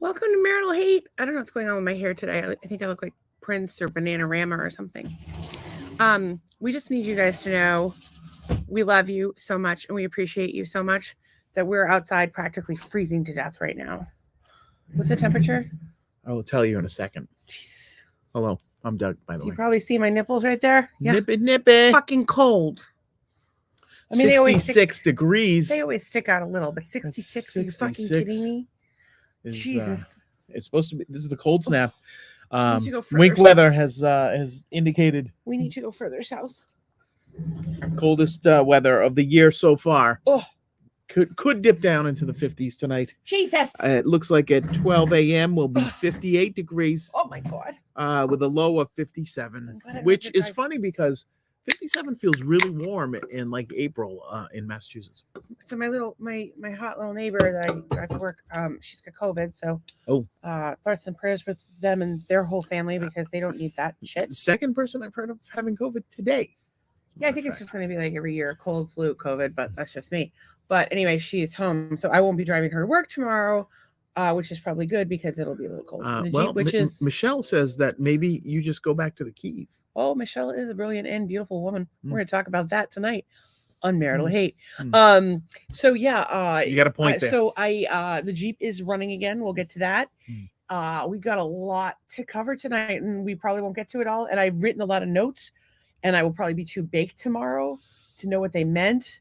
Welcome to Marital Hate. I don't know what's going on with my hair today. I think I look like Prince or Bananarama or something. We just need you guys to know we love you so much and we appreciate you so much that we're outside practically freezing to death right now. What's the temperature? I will tell you in a second. Jesus. Hello, I'm Doug, by the So way. you probably see my nipples right there. Yeah. Nippy. Fucking cold. I mean, 66 degrees. They always stick out a little, but 66, are you fucking kidding me? Jesus. It's supposed to be. This is the cold snap. Wink weather has indicated we need to go further south. Coldest weather of the year so far. Oh, could dip down into the 50s tonight. Jesus. It looks like at 12 a.m. will be 58 degrees. Oh my God. With a low of 57, which is funny because 57 feels really warm in like April in Massachusetts. So my hot little neighbor that I got to work, she's got COVID. So thoughts and prayers with them and their whole family because they don't need that shit. Second person I've heard of having COVID today. Yeah, I think it's just going to be like every year, cold, flu, COVID, but that's just me. But anyway, she's home, so I won't be driving her to work tomorrow, which is probably good because it'll be a little cold. Michelle says that maybe you just go back to the Keys. Oh, Michelle is a brilliant and beautiful woman. We're going to talk about that tonight on Marital Hate. So yeah, you got a point there. So the Jeep is running again. We'll get to that. We've got a lot to cover tonight, and we probably won't get to it all. And I've written a lot of notes, and I will probably be too baked tomorrow to know what they meant.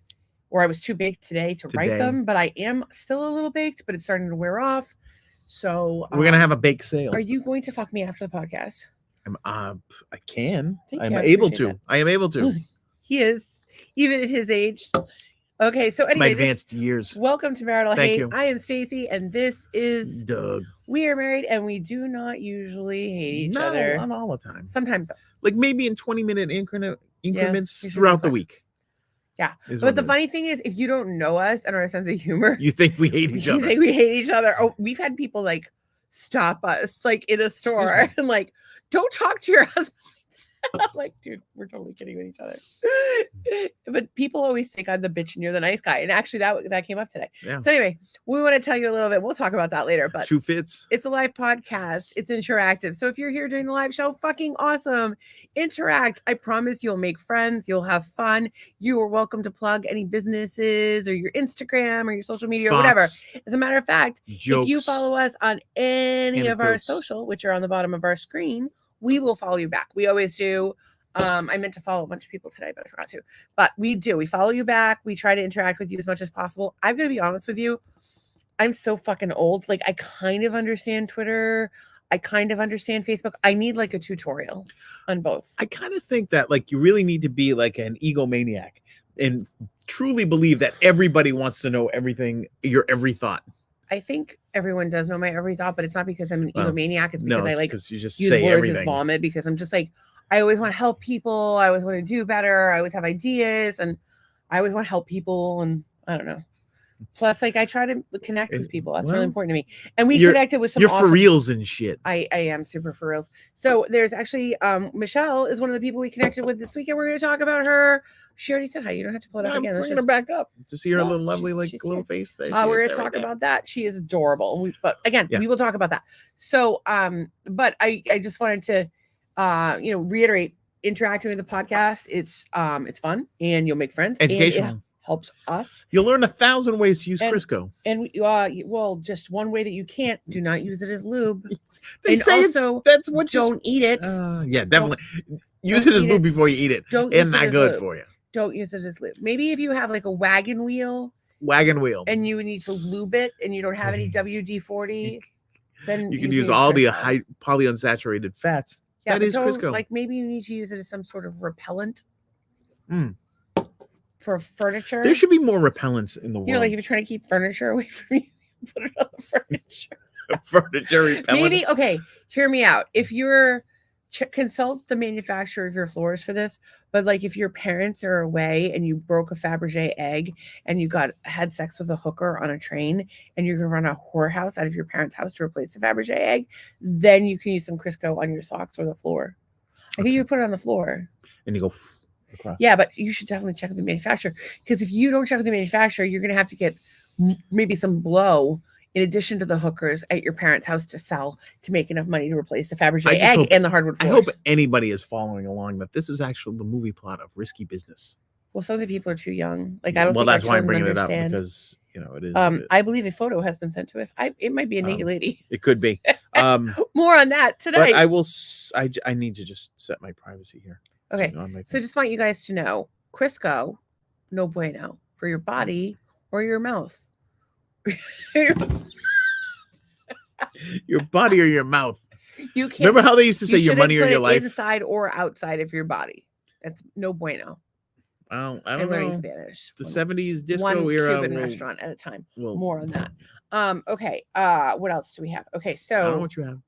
Or I was too baked today to write them, but I am still a little baked, but it's starting to wear off. So we're gonna have a bake sale. Are you going to fuck me after the podcast? I can. I'm able to. I am able to. He is, even at his age. Okay, so anyway, my advanced years. Welcome to Marital Thank Hate. you. I am Stacy, and this is Doug. We are married, and we do not usually hate each other. Not all the time. Sometimes, like maybe in 20-minute increments throughout the week. Yeah, but the funny thing is, if you don't know us and our sense of humor, you think we hate each other. You think we hate each other. Oh, we've had people like stop us like in a store and like, don't talk to your husband. I'm like, dude, we're totally kidding with each other. But people always think I'm the bitch and you're the nice guy. And actually that came up today. Yeah. So anyway, we want to tell you a little bit. We'll talk about that later. But Shoe fits. It's a live podcast. It's interactive. So if you're here during the live show, fucking awesome. Interact. I promise you'll make friends. You'll have fun. You are welcome to plug any businesses or your Instagram or your social media or whatever. As a matter of fact, if you follow us on any of our social, which are on the bottom of our screen, we will follow you back. We always do. I meant to follow a bunch of people today, but I forgot to. But we do. We follow you back. We try to interact with you as much as possible. I'm going to be honest with you. I'm so fucking old. Like, I kind of understand Twitter. I kind of understand Facebook. I need like a tutorial on both. I kind of think that like you really need to be like an egomaniac and truly believe that everybody wants to know everything, your every thought. I think everyone does know my every thought, but it's not because I'm an egomaniac. It's because I like you just use say words everything. as vomit because I'm just like, I always want to help people. I always want to do better. I always have ideas and I always want to help people. And I don't know. Plus, like I try to connect with people. That's really important to me. And we connected with some You're for reals and shit. I am super for reals. So there's actually Michelle is one of the people we connected with this weekend. We're going to talk about her. She already said hi. You don't have to pull it up again. I'm bringing her back up to see her little lovely little face there. We're going to talk about that. She is adorable. But again, we will talk about that. So but I just wanted to reiterate, interacting with the podcast. It's fun and you'll make friends. Educational. Helps us. You'll learn 1,000 ways to use Crisco. And just one way that you can't, do not use it as lube. They and say also, that's what don't eat it. Yeah, definitely. Use it as lube before you eat it. It's not good for you. Don't use it as lube. Maybe if you have like a wagon wheel. And you need to lube it and you don't have any WD-40, then you can use all the high polyunsaturated fats. Yeah, that is Crisco. Like maybe you need to use it as some sort of repellent. For furniture. There should be more repellents in the world. You know, like if you're trying to keep furniture away from you, put it on the furniture. Furniture repellent. Maybe, okay, hear me out. If you're, consult the manufacturer of your floors for this, but like if your parents are away and you broke a Fabergé egg and you had sex with a hooker on a train and you're going to run a whorehouse out of your parents' house to replace the Fabergé egg, then you can use some Crisco on your socks or the floor. I think you put it on the floor. And you go... across. Yeah, but you should definitely check with the manufacturer because if you don't check with the manufacturer, you're going to have to get maybe some blow in addition to the hookers at your parents' house to sell to make enough money to replace the Fabergé I just egg hope- and the hardwood I floors. hope anybody is following along that this is actually the movie plot of Risky Business. Well, some of the people are too young. Like I don't Well, think that's our why I'm children bringing it up understand. because it is. What it is. I believe a photo has been sent to us. It might be a naked lady. It could be. More on that today. But I will. I need to just set my privacy here. Okay. So just want you guys to know, Crisco, no bueno for your body or your mouth. Your body or your mouth. You can't. Remember how they used to say your money or put your it life? inside or outside of your body. That's no bueno. I don't I'm learning know. Spanish. The 70s disco one era. Cuban restaurant at a time. Well, more on that. Okay. What else do we have? Okay, I don't know so what you have.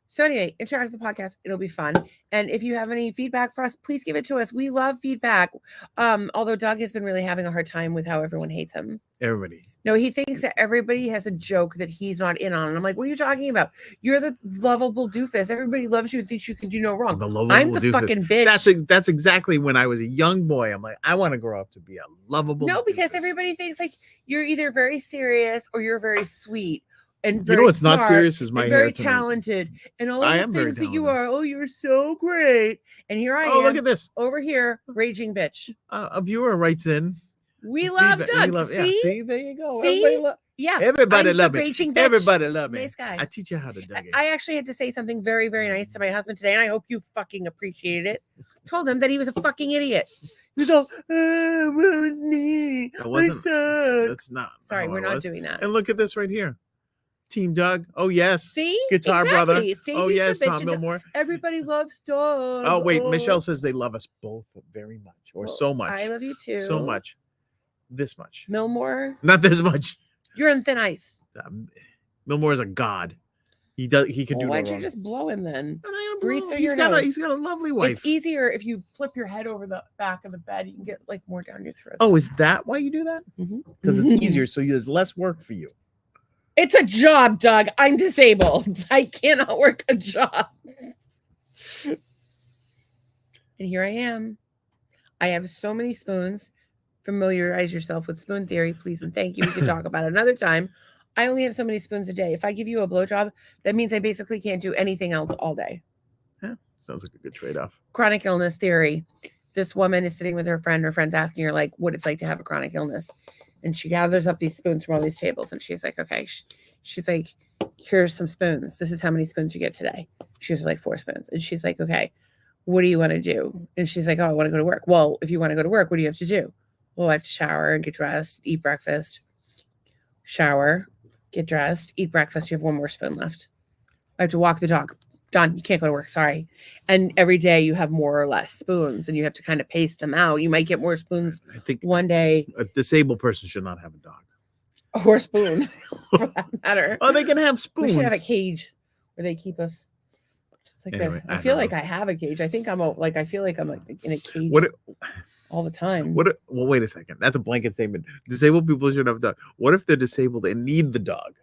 so anyway, interact with the podcast. It'll be fun. And if you have any feedback for us, please give it to us. We love feedback. Although Doug has been really having a hard time with how everyone hates him. Everybody. No, he thinks that everybody has a joke that he's not in on. And I'm like, what are you talking about? You're the lovable doofus. Everybody loves you and thinks you can do no wrong. I'm the fucking bitch. That's exactly when I was a young boy. I'm like, I want to grow up to be a lovable No, because doofus. everybody thinks like you're either very serious or you're very sweet. And You know what's not serious is my and hair very tonight. talented. And all I the am very things that you talented. are. Oh, you're so great. And here I am. Oh, look at this. Over here, raging bitch. A viewer writes in. We love Doug. See, there you go. See? Everybody I'm love the it. raging bitch. Everybody love me. Nice guy. I teach you how to Doug it. I actually had to say something very, very nice to my husband today, and I hope you fucking appreciated it. Told him that he was a fucking idiot. He was all, oh, well, it's me. That wasn't. I suck. That's not. Sorry, how we're it not was. doing that. And look at this right here. Team Doug. Oh yes. See? Guitar Exactly. brother. Stacey's Oh yes, the bitch Tom and Milmore. Everybody loves Doug. Oh wait, Michelle says they love us both very much, or Well, so much. I love you too. So much. This much. Milmore, Not this much. you're on thin ice. Milmore is a god. He does. He can do. Why no don't you wrong. just blow him then? I breathe know. through He's your got nose. He's got a lovely wife. It's easier if you flip your head over the back of the bed. You can get like more down your throat. Oh, is that why you do that? Because it's easier, so there's less work for you. It's a job, Doug. I'm disabled. I cannot work a job. And here I am. I have so many spoons. Familiarize yourself with spoon theory, please, and thank you. We can talk about it another time. I only have so many spoons a day. If I give you a blowjob, that means I basically can't do anything else all day. Yeah, sounds like a good trade-off. Chronic illness theory. This woman is sitting with her friend. Her friend's asking her like what it's like to have a chronic illness. And she gathers up these spoons from all these tables. And she's like, okay. She's like, here's some spoons. This is how many spoons you get today. She was like 4 spoons. And she's like, okay, what do you want to do? And she's like, oh, I want to go to work. Well, if you want to go to work, what do you have to do? Well, I have to shower and get dressed, eat breakfast, shower, get dressed, eat breakfast. You have 1 more spoon left. I have to walk the dog. Done. You can't go to work. Sorry. And every day you have more or less spoons and you have to kind of pace them out. You might get more spoons I think one day. a disabled person should not have a dog. Or a spoon, for that matter. Oh, they can have We spoons. should have a cage where they keep us. Just like Anyway, that. I I feel don't like know. I have a cage. I think I feel like I'm like in a cage What? all the time. Well, wait a second. That's a blanket statement. Disabled people should have a dog. What if they're disabled and need the dog?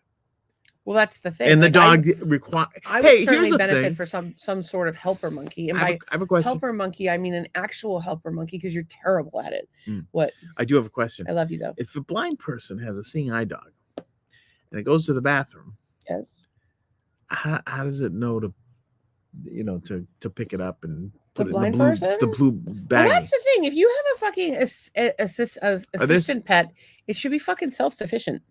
Well, that's the thing. And the Like, dog require. I would Hey, certainly here's the benefit thing. for some sort of helper monkey. And I by have a question. helper monkey, I mean an actual helper monkey because you're terrible at it. Mm. What? I do have a question. I love you though. If a blind person has a seeing eye dog and it goes to the bathroom, Yes. how does it know to pick it up and The put it blind in the person? blue Well, bag? that's the thing. If you have a fucking assistant pet, it should be fucking self-sufficient.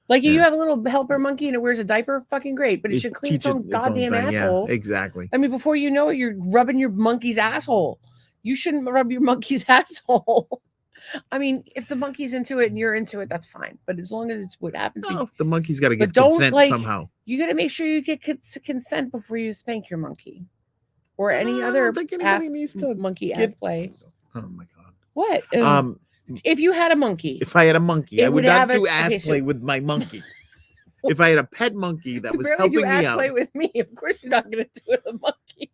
Like if you Yeah. have a little helper monkey and it wears a diaper, fucking great, but it should clean its teach it own goddamn thing. asshole. Yeah, exactly. I mean, before you know it, you're rubbing your monkey's asshole. You shouldn't rub your monkey's asshole. I mean, if the monkey's into it and you're into it, that's fine. But as long as it's what happens, No, the monkey's got to But get don't, consent like, somehow. you got to make sure you get consent before you spank your monkey or any I other don't think anybody ass needs to monkey get- ass play. Oh my god. What? If you had a monkey, If I had a monkey, It I would would not have a- do ass okay, so- play with my monkey. If I had a pet monkey that you was barely helping do me ass out, play with me. Of course, you're not going to do it with a monkey.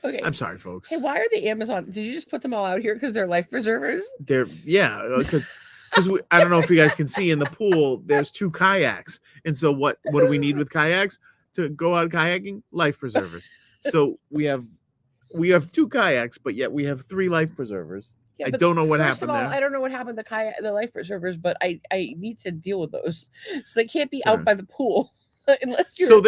Okay. I'm sorry, folks. Hey, why are the Amazon? Did you just put them all out here because they're life preservers? They're because I don't know if you guys can see in the pool. There's 2 kayaks, and so what do we need with kayaks to go out kayaking? Life preservers. So we have 2 kayaks, but yet we have 3 life preservers. Yeah, I but don't know what first of happened all, there. I don't know what happened to the life preservers, but I need to deal with those. So they can't be Sure. out by the pool unless you're. So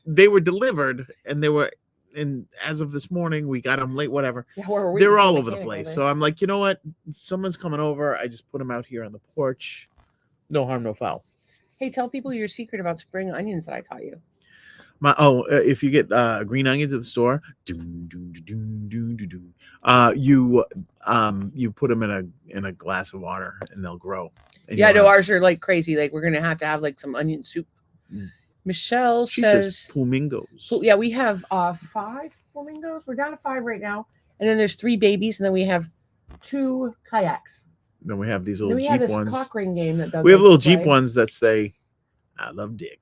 they were delivered, and they were. And as of this morning, we got them late. Whatever. Yeah, we're They're waiting for all the over the mechanic all place. day. So I'm like, you know what? Someone's coming over. I just put them out here on the porch. No harm, no foul. Hey, tell people your secret about spring onions that I taught you. If you get green onions at the store, you put them in a glass of water and they'll grow. And Yeah, you'll no, have- ours are like crazy. Like we're gonna have to have like some onion soup. Mm. Michelle She says, says flamingos. yeah, we have 5 flamingos. We're down to 5 right now, and then there's 3 babies, and then we have 2 kayaks. Then we have these And little then we have Jeep this ones. cock ring game that Doug We have likes little to Jeep play. ones that say, "I love Dick."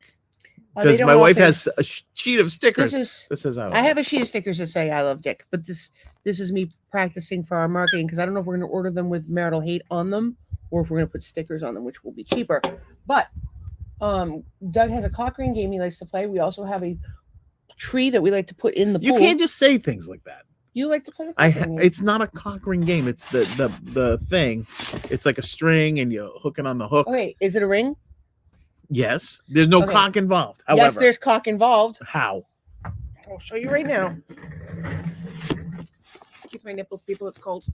They Because don't my all wife say- has a sheet of stickers This is. that says, "I love I have Dick." a sheet of stickers that say "I love Dick," but this is me practicing for our marketing because I don't know if we're going to order them with marital hate on them or if we're going to put stickers on them, which will be cheaper. But Doug has a cock ring game he likes to play. We also have a tree that we like to put in the You pool. can't just say things like that. You like to play the cock ring game. It's not a cock ring game. It's the thing. It's like a string, and you hook it on the hook. Okay, is it a ring? Yes, there's no Okay. cock involved. However, Yes, there's cock involved. how? I'll show you right now. Kiss my nipples, people. It's cold.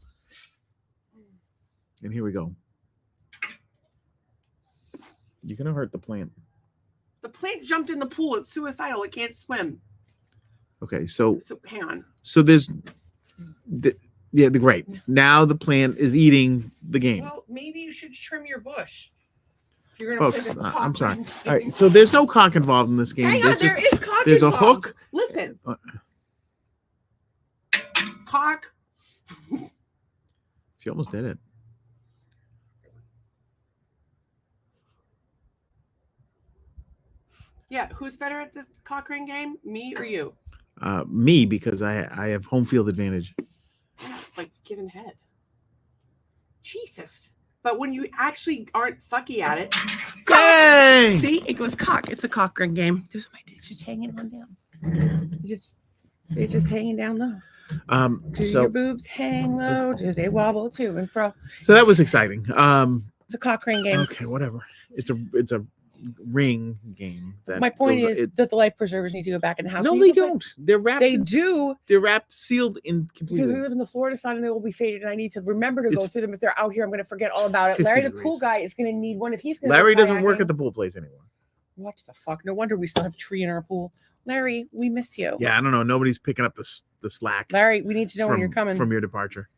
And here we go. You're gonna hurt the plant. The plant jumped in the pool. It's suicidal. It can't swim. Okay, so hang on. so there's, great. Now the plant is eating the game. Well, maybe you should trim your bush. If you're gonna Folks, play the I'm cock sorry. ring All right, game. so there's no cock involved in this game. Hang on, There's there is cock there's involved. a hook. Listen. Cock. She almost did it. Yeah, who's better at the cock ring game? Me or you? Me, because I have home field advantage. Yeah, it's like giving head. Jesus. But when you actually aren't sucky at it, Yay! see, it goes cock. It's a cock ring game. There's my dick just hanging on down. They're just hanging down low. Do your boobs hang low? Do they wobble to and fro? So that was exciting. It's a cock ring game. Okay, whatever. It's a ring game. That My point goes- is that the life preservers need to go back in the house. no, We they need to put- don't. They're wrapped. They in- do. They're wrapped, sealed in Because completely. we live in the Florida side and they will be faded, and I need to remember to go It's- through them. If they're out here, I'm going to forget all about it. 50 Larry, the degrees. pool guy, is going to need one if he's going to. Larry doesn't work at the pool place anymore. What the fuck? No wonder we still have a tree in our pool. Larry, we miss you. Yeah, I don't know. Nobody's picking up the slack. Larry, we need to know when you're coming. from your departure.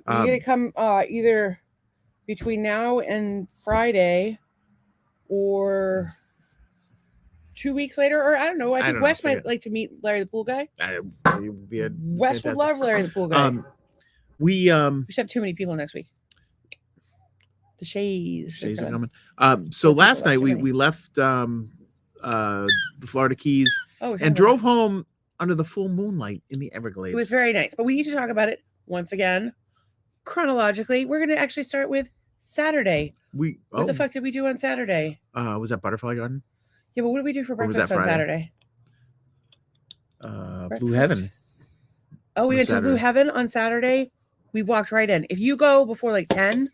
You're going to come either between now and Friday or 2 weeks later, or I don't know. I think don't know, Wes might forget. like to meet Larry the pool guy. It would be Wes would fantastic. love Larry the pool guy. We We should have too many people next week. The Shays. Shays are coming. coming. So People last are night too many. we left the Florida Keys Oh, and drove home under the full moonlight in the Everglades. It was very nice, but we need to talk about it once again chronologically. We're going to actually start with Saturday. What the fuck did we do on Saturday? Was that Butterfly Garden? Yeah, but what did we do for Or was breakfast that on Friday? Saturday? Blue Breakfast. Heaven. Oh, we on went to Blue Saturday. Heaven on Saturday. We walked right in. If you go before like 10,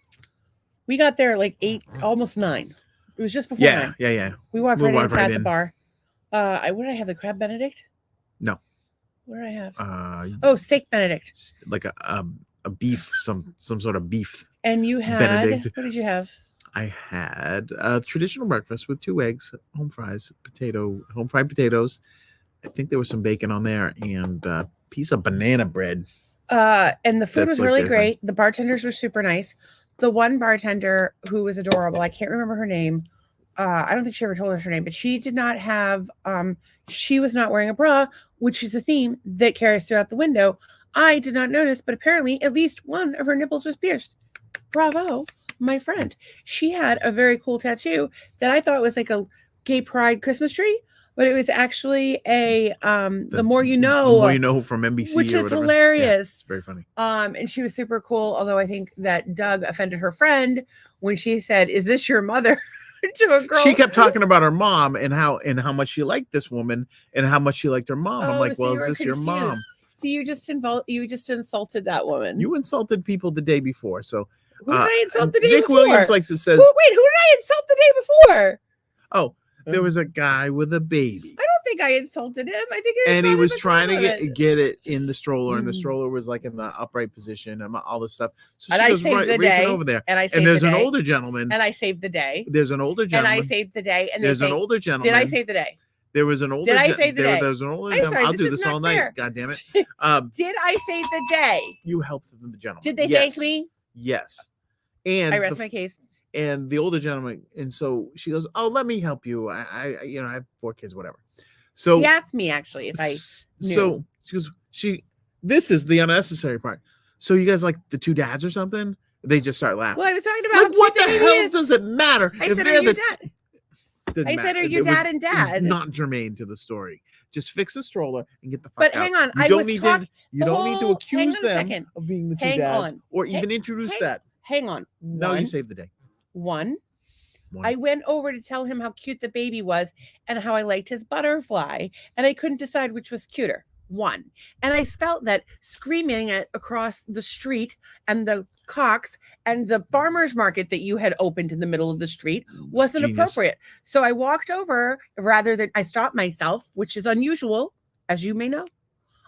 we got there like 8, almost 9. It was just before 9. Yeah. We walked We right in, walked sat right at the in. bar. What did I have? The crab Benedict? No. What did I have? Oh, Steak Benedict. like a beef, some sort of beef. And you had Benedict. what did you have? I had a traditional breakfast with 2 eggs, home fried potatoes. I think there was some bacon on there and a piece of banana bread. And the food That's was like really their thing. great. The bartenders were super nice. The one bartender who was adorable, I can't remember her name. I don't think she ever told us her name, but she did not have she was not wearing a bra, which is a theme that carries throughout the window. I did not notice, but apparently at least one of her nipples was pierced. Bravo, my friend. She had a very cool tattoo that I thought was like a gay pride Christmas tree, but it was actually a the more you know. The more you know from NBC, which or is whatever. hilarious. Yeah, it's very funny. And she was super cool. Although I think that Doug offended her friend when she said, "Is this your mother?" to a girl. She kept talking about her mom and how much she liked this woman and how much she liked her mom. I'm Oh, like, so well, you is were this your mom? confused. See, you just insulted that woman. You insulted people the day before. So who did I insult the day Nick before? Williams likes to says, who did I insult the day before? oh, there was a guy with a baby. I don't think I insulted him. I think and he was trying to get it in the stroller, and the Mm. stroller was like in the upright position and all this stuff. So And she I goes saved the racing day, over there, and I saved and there's the an day, older gentleman, and I saved the day, there's an older and gentleman, I saved the day, and there's they an say, older gentleman. Did I save the day? There was an older. Did I save the day? There's an older I'm gentleman. sorry, I'll this do is this not all fair. night. God damn it. Did I save the day? You helped the gentleman. Did they Yes. thank me? Yes. And I rest my case. And the older gentleman, and so she goes, "Oh, let me help you. I have 4 kids, whatever." So He asked me actually if I knew. So she goes, this is the unnecessary part. So you guys like the 2 dads or something? They just start laughing. Well, I was talking about Like, what the hell does it matter? I said, "Are you dad?" I said, "Are you dad and dad?" It's not germane to the story. Just fix the stroller and get the fuck But out. hang on, You I don't was need talking. you don't need to hang accuse on a them second. of being the 2 Hang dads, on. or even introduce that. Hang on. No, you saved the day. One. I went over to tell him how cute the baby was and how I liked his butterfly, and I couldn't decide which was cuter. One. And I felt that screaming it across the street and the Cox and the farmer's market that you had opened in the middle of the street wasn't appropriate. So I walked over rather than I stopped myself, which is unusual, as you may know.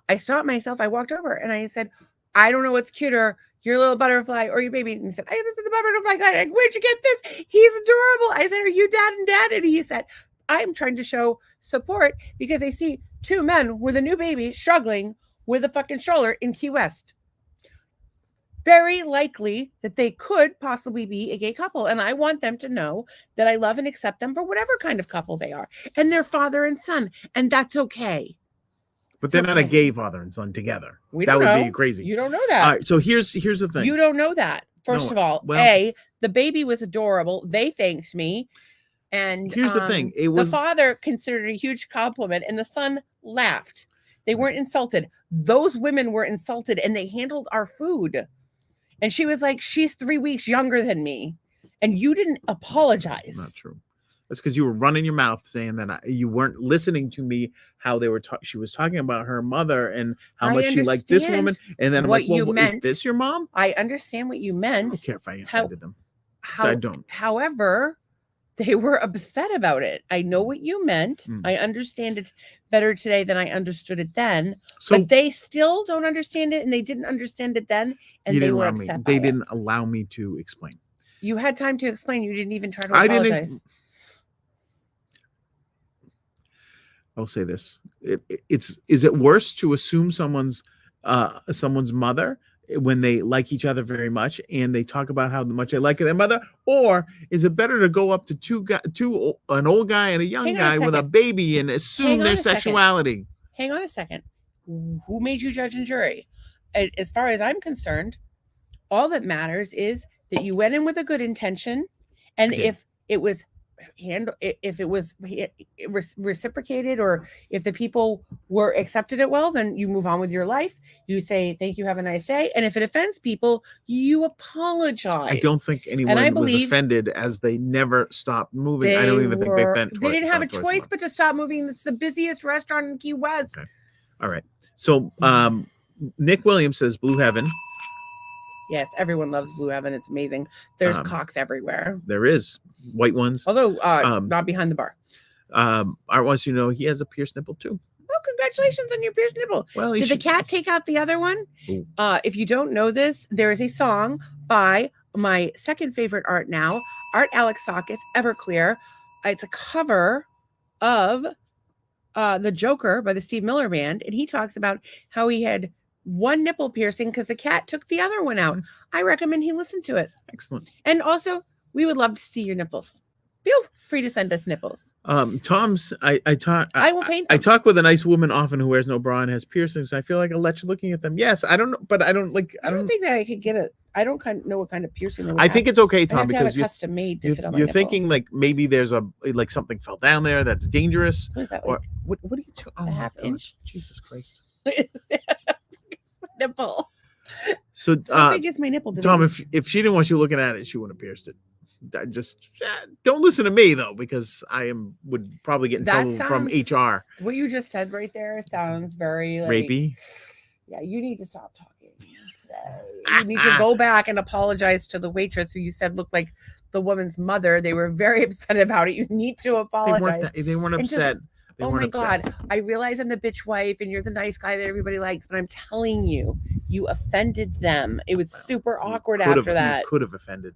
I stopped myself. I walked over and I said, I don't know what's cuter, your little butterfly or your baby. And he said, hey, this is the butterfly guy. Like, where'd you get this? He's adorable. I said, are you dad and dad? And he said, I'm trying to show support because I see 2 men with a new baby struggling with a fucking stroller in Key West. Very likely that they could possibly be a gay couple. And I want them to know that I love and accept them for whatever kind of couple they are. And they're father and son. And that's okay. But they're not a gay father and son together. That would be crazy. You don't know that. All right, so here's the thing. You don't know that. First of all, the baby was adorable. They thanked me. And here's the thing. It was the father considered it a huge compliment, and the son laughed. They weren't insulted. Those women were insulted, and they handled our food. And she was like, she's 3 weeks younger than me. And you didn't apologize. Not true. That's because you were running your mouth saying that you weren't listening to me, how they were she was talking about her mother and how much she liked this woman. And then I'm like, well, is this your mom? I understand what you meant. I don't care if I offended them. I don't. However, they were upset about it. I know what you meant. I understand it better today than I understood it then. So, but they still don't understand it, and they didn't understand it then, and they were upset. They didn't allow me to explain. You had time to explain. You didn't even try to apologize. I'll say this: is it worse to assume someone's mother when they like each other very much and they talk about how much they like their mother, or is it better to go up to an old guy and a young guy with a baby and assume their sexuality? Hang on a second. Who made you judge and jury? As far as I'm concerned, all that matters is that you went in with a good intention, and if it was reciprocated, or if the people were accepted it well, then you move on with your life. You say thank you, have a nice day. And if it offends people, you apologize. I don't think anyone was offended, as they never stopped moving. I don't even think they fent. They didn't have a choice but to stop moving. It's the busiest restaurant in Key West. Okay. All right. So Nick Williams says Blue Heaven. Yes, everyone loves Blue Heaven. It's amazing. There's cocks everywhere. There is white ones. Although not behind the bar. Art wants you to know he has a pierced nipple too. Oh, congratulations on your pierced nipple. Well, did the cat take out the other one? If you don't know this, there is a song by my second favorite art now, Art Alexakis, Everclear. It's a cover of The Joker by the Steve Miller Band. And he talks about how he had one nipple piercing because the cat took the other one out. I recommend he listen to it. Excellent. And also, we would love to see your nipples. Feel free to send us nipples. Tom's I will paint them. I talk with a nice woman often who wears no bra and has piercings. I feel like a lech looking at them. Yes, I don't know, but I don't like. I don't think that I could get it. I don't know what kind of piercing they would I think it's okay, Tom, because you're custom made to fit on my you're nipple. thinking like maybe there's something fell down there that's dangerous. What is that? Or what are you talking? A half inch? Jesus Christ. Nipple. So how big is my nipple? Tom, if she didn't want you looking at it, she wouldn't have pierced it. Don't listen to me though, because would probably get in trouble from HR. What you just said right there sounds very rapey. Yeah, you need to stop talking today. You need to go back and apologize to the waitress who you said looked like the woman's mother. They were very upset about it. You need to apologize. They weren't upset. They oh weren't my upset. God. I realize I'm the bitch wife and you're the nice guy that everybody likes, but I'm telling you, you offended them. It was super awkward after that. You could have offended.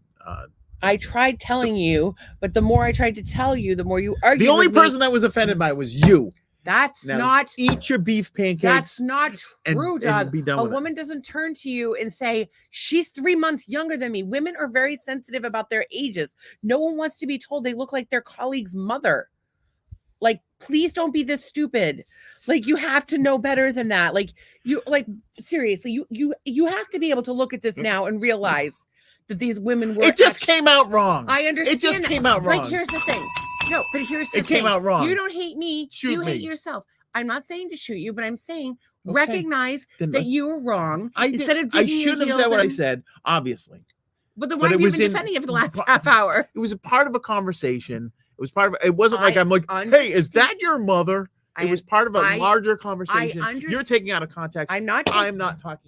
I tried telling you, but the more I tried to tell you, the more you argued. The only person that was offended by it was you. That's now, not. Eat your beef pancakes. That's not true, Doug. And be done a with woman doesn't turn to you and say, she's 3 months younger than me. Women are very sensitive about their ages. No one wants to be told they look like their colleague's mother. Like, please don't be this stupid. Like, you have to know better than that. Like, seriously, you have to be able to look at this now and realize that these women were. It just came out wrong. I understand. It just came out wrong. But here's the thing. No, but here's the thing. It came out wrong. You don't hate me. You hate yourself. I'm not saying to shoot you, but I'm saying recognize that you were wrong. Instead of I shouldn't have said what I said, obviously. But then why have you been defending it for the last half hour? It was a part of a conversation. It was part of it. Wasn't like I'm like, hey, is that your mother? It was part of a larger conversation. You're taking it out of context. I'm not talking.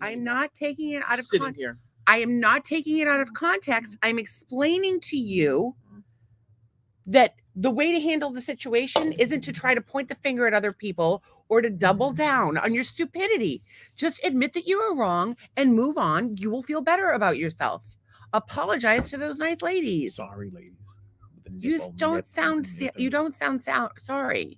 I'm not taking it out of context. Here. I am not taking it out of context. I'm explaining to you that the way to handle the situation isn't to try to point the finger at other people or to double down on your stupidity. Just admit that you were wrong and move on. You will feel better about yourself. Apologize to those nice ladies. Sorry, ladies. You don't sound sorry.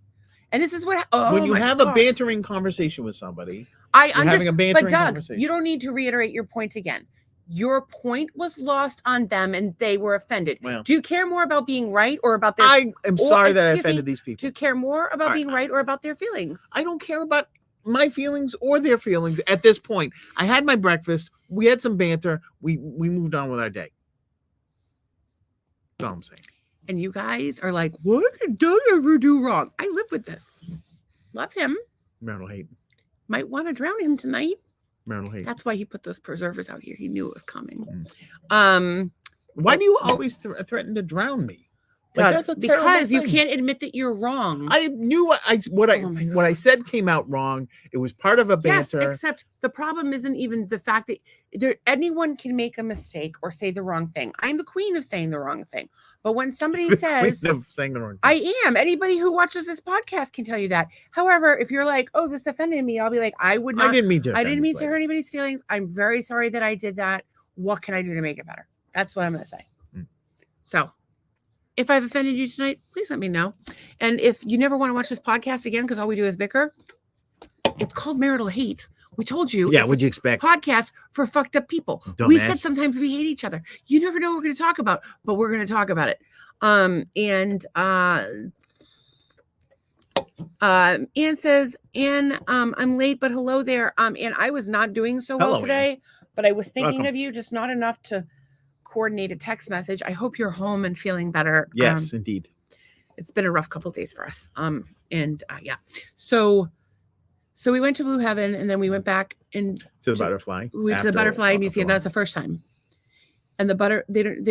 And this is what when you have a bantering conversation with somebody. I understand, but Doug, you don't need to reiterate your point again. Your point was lost on them and they were offended. Well, do you care more about being right or about their I am sorry that I offended these people. Do you care more about being right or about their feelings? I don't care about my feelings or their feelings at this point. I had my breakfast. We had some banter. We moved on with our day. That's all I'm saying. And you guys are like, what did Doug ever do wrong? I live with this. Love him. Marital hate. Might want to drown him tonight. Marital hate. That's why he put those preservers out here. He knew it was coming. Why do you always threaten to drown me? Like, that's a because you can't admit that you're wrong. I knew what I said came out wrong. It was part of a banter. Yes, except the problem isn't even the fact that anyone can make a mistake or say the wrong thing. I'm the queen of saying the wrong thing. But when somebody says saying the wrong thing. I am. Anybody who watches this podcast can tell you that. However, if you're like, oh, this offended me, I'll be like, I didn't mean to hurt anybody's feelings. I'm very sorry that I did that. What can I do to make it better? That's what I'm going to say. So if I've offended you tonight, please let me know. And if you never want to watch this podcast again, because all we do is bicker, it's called Marital Hate. We told you. Yeah, what'd you expect? Podcast for fucked up people. Dumbass. We said sometimes we hate each other. You never know what we're going to talk about, but we're going to talk about it. Anne says, Anne, I'm late, but hello there. And I was not doing so well today, Anne. But I was thinking of you, just not enough to coordinate a text message. I hope you're home and feeling better. Yes, indeed. It's been a rough couple of days for us. Yeah. So we went to Blue Heaven and then we went back to the butterfly. We went to the butterfly museum. That's the first time. And they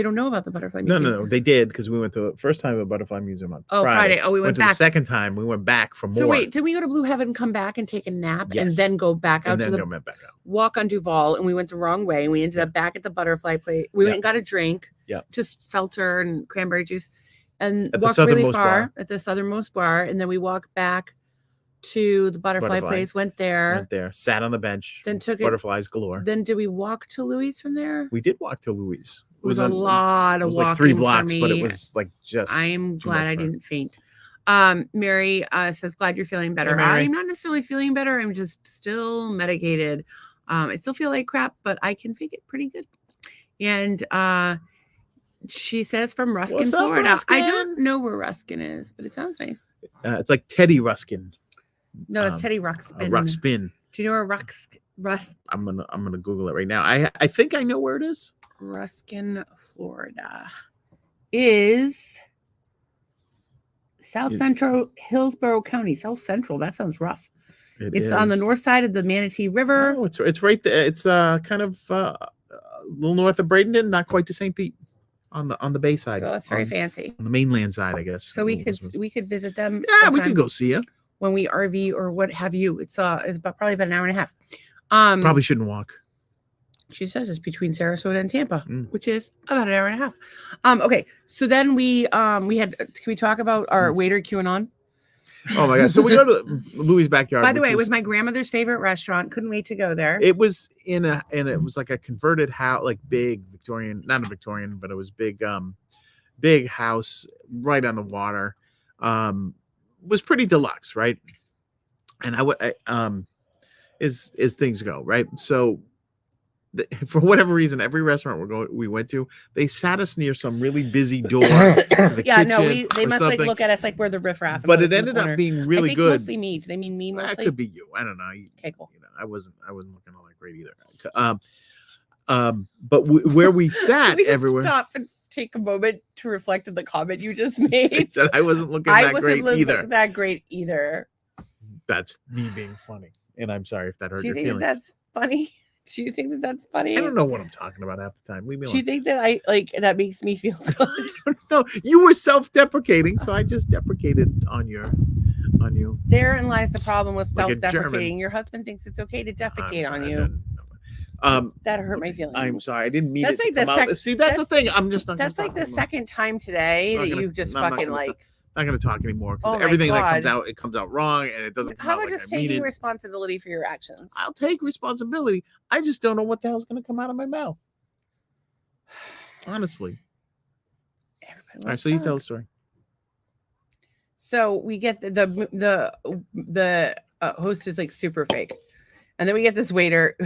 don't know about the butterfly museum. No. They did because we went to the first time at the butterfly museum on Friday. Oh, we went back. The second time we went back for more. So wait, did we go to Blue Heaven, come back and take a nap, and then go back out walk on Duval? And we went the wrong way, and we ended up back at the butterfly place. We went and got a drink, just seltzer and cranberry juice, and walked really far at the southernmost bar, and then we walked back to the butterfly place. Went there, sat on the bench. Then took butterflies galore. Then did we walk to Louis from there? We did walk to Louis. It was a lot of walking. Like 3 blocks, but it was like just. I am glad I didn't faint. Mary says, glad you're feeling better. Hey, I'm not necessarily feeling better. I'm just still medicated. I still feel like crap, but I can fake it pretty good. And she says from Ruskin, Florida. Ruskin? I don't know where Ruskin is, but it sounds nice. It's like Teddy Ruskin. No, it's Teddy Ruxpin. Ruxpin. Do you know where I'm gonna Google it right now. I think I know where it is. Ruskin, Florida is South Central Hillsborough County. South Central. That sounds rough. It's on the north side of the Manatee River. Oh, it's right there. It's kind of a little north of Bradenton, not quite to St. Pete, on the bay side. So that's very fancy. On the mainland side, I guess. So we could visit them. Yeah, we could go see you when we RV or what have you. It's probably about an hour and a half. Probably shouldn't walk. She says it's between Sarasota and Tampa, Mm. which is about an hour and a half. Okay, so then we had. Can we talk about our waiter QAnon? Oh my god! So we go to Louis' backyard. By the way, it was my grandmother's favorite restaurant. Couldn't wait to go there. It was it was like a converted house, like big Victorian, not a Victorian, but it was big, big house right on the water. Was pretty deluxe, right? And as things go, right? So for whatever reason, every restaurant we went to, they sat us near some really busy door. To the Yeah, kitchen no, they must like something. look at us like we're the riffraff. But it ended up being really I think good. Mostly me. Do they mean me mostly? That could be you. I don't know. Okay, cool. You know, I wasn't looking all that great either. But where we sat we just everywhere. Stop and take a moment to reflect on the comment you just made. That I wasn't looking that great either. That great either. That's me being funny, and I'm sorry if that hurt Do you your think feelings. that's funny? Do you think that's funny? I don't know what I'm talking about half the time. Leave me alone. Do you think that I like that makes me feel good? No, you were self-deprecating, so I just deprecated on you. Therein lies the problem with Like a self-deprecating. German. Your husband thinks it's okay to defecate on No, you. no. That hurt my feelings. I'm sorry. I didn't mean That's it. like To come out. See, that's the thing. I'm just not. That's gonna like the talk anymore. second time today Not that gonna- you've just no, I'm not fucking gonna like. Not going to talk anymore because Oh my everything that God. comes out, it comes out wrong, and it doesn't come How out about like just I mean taking it. responsibility for your actions? I'll take responsibility. I just don't know what the hell's going to come out of my mouth. Honestly. Everybody All right, so you tell the story. So we get the host is like super fake, and then we get this waiter,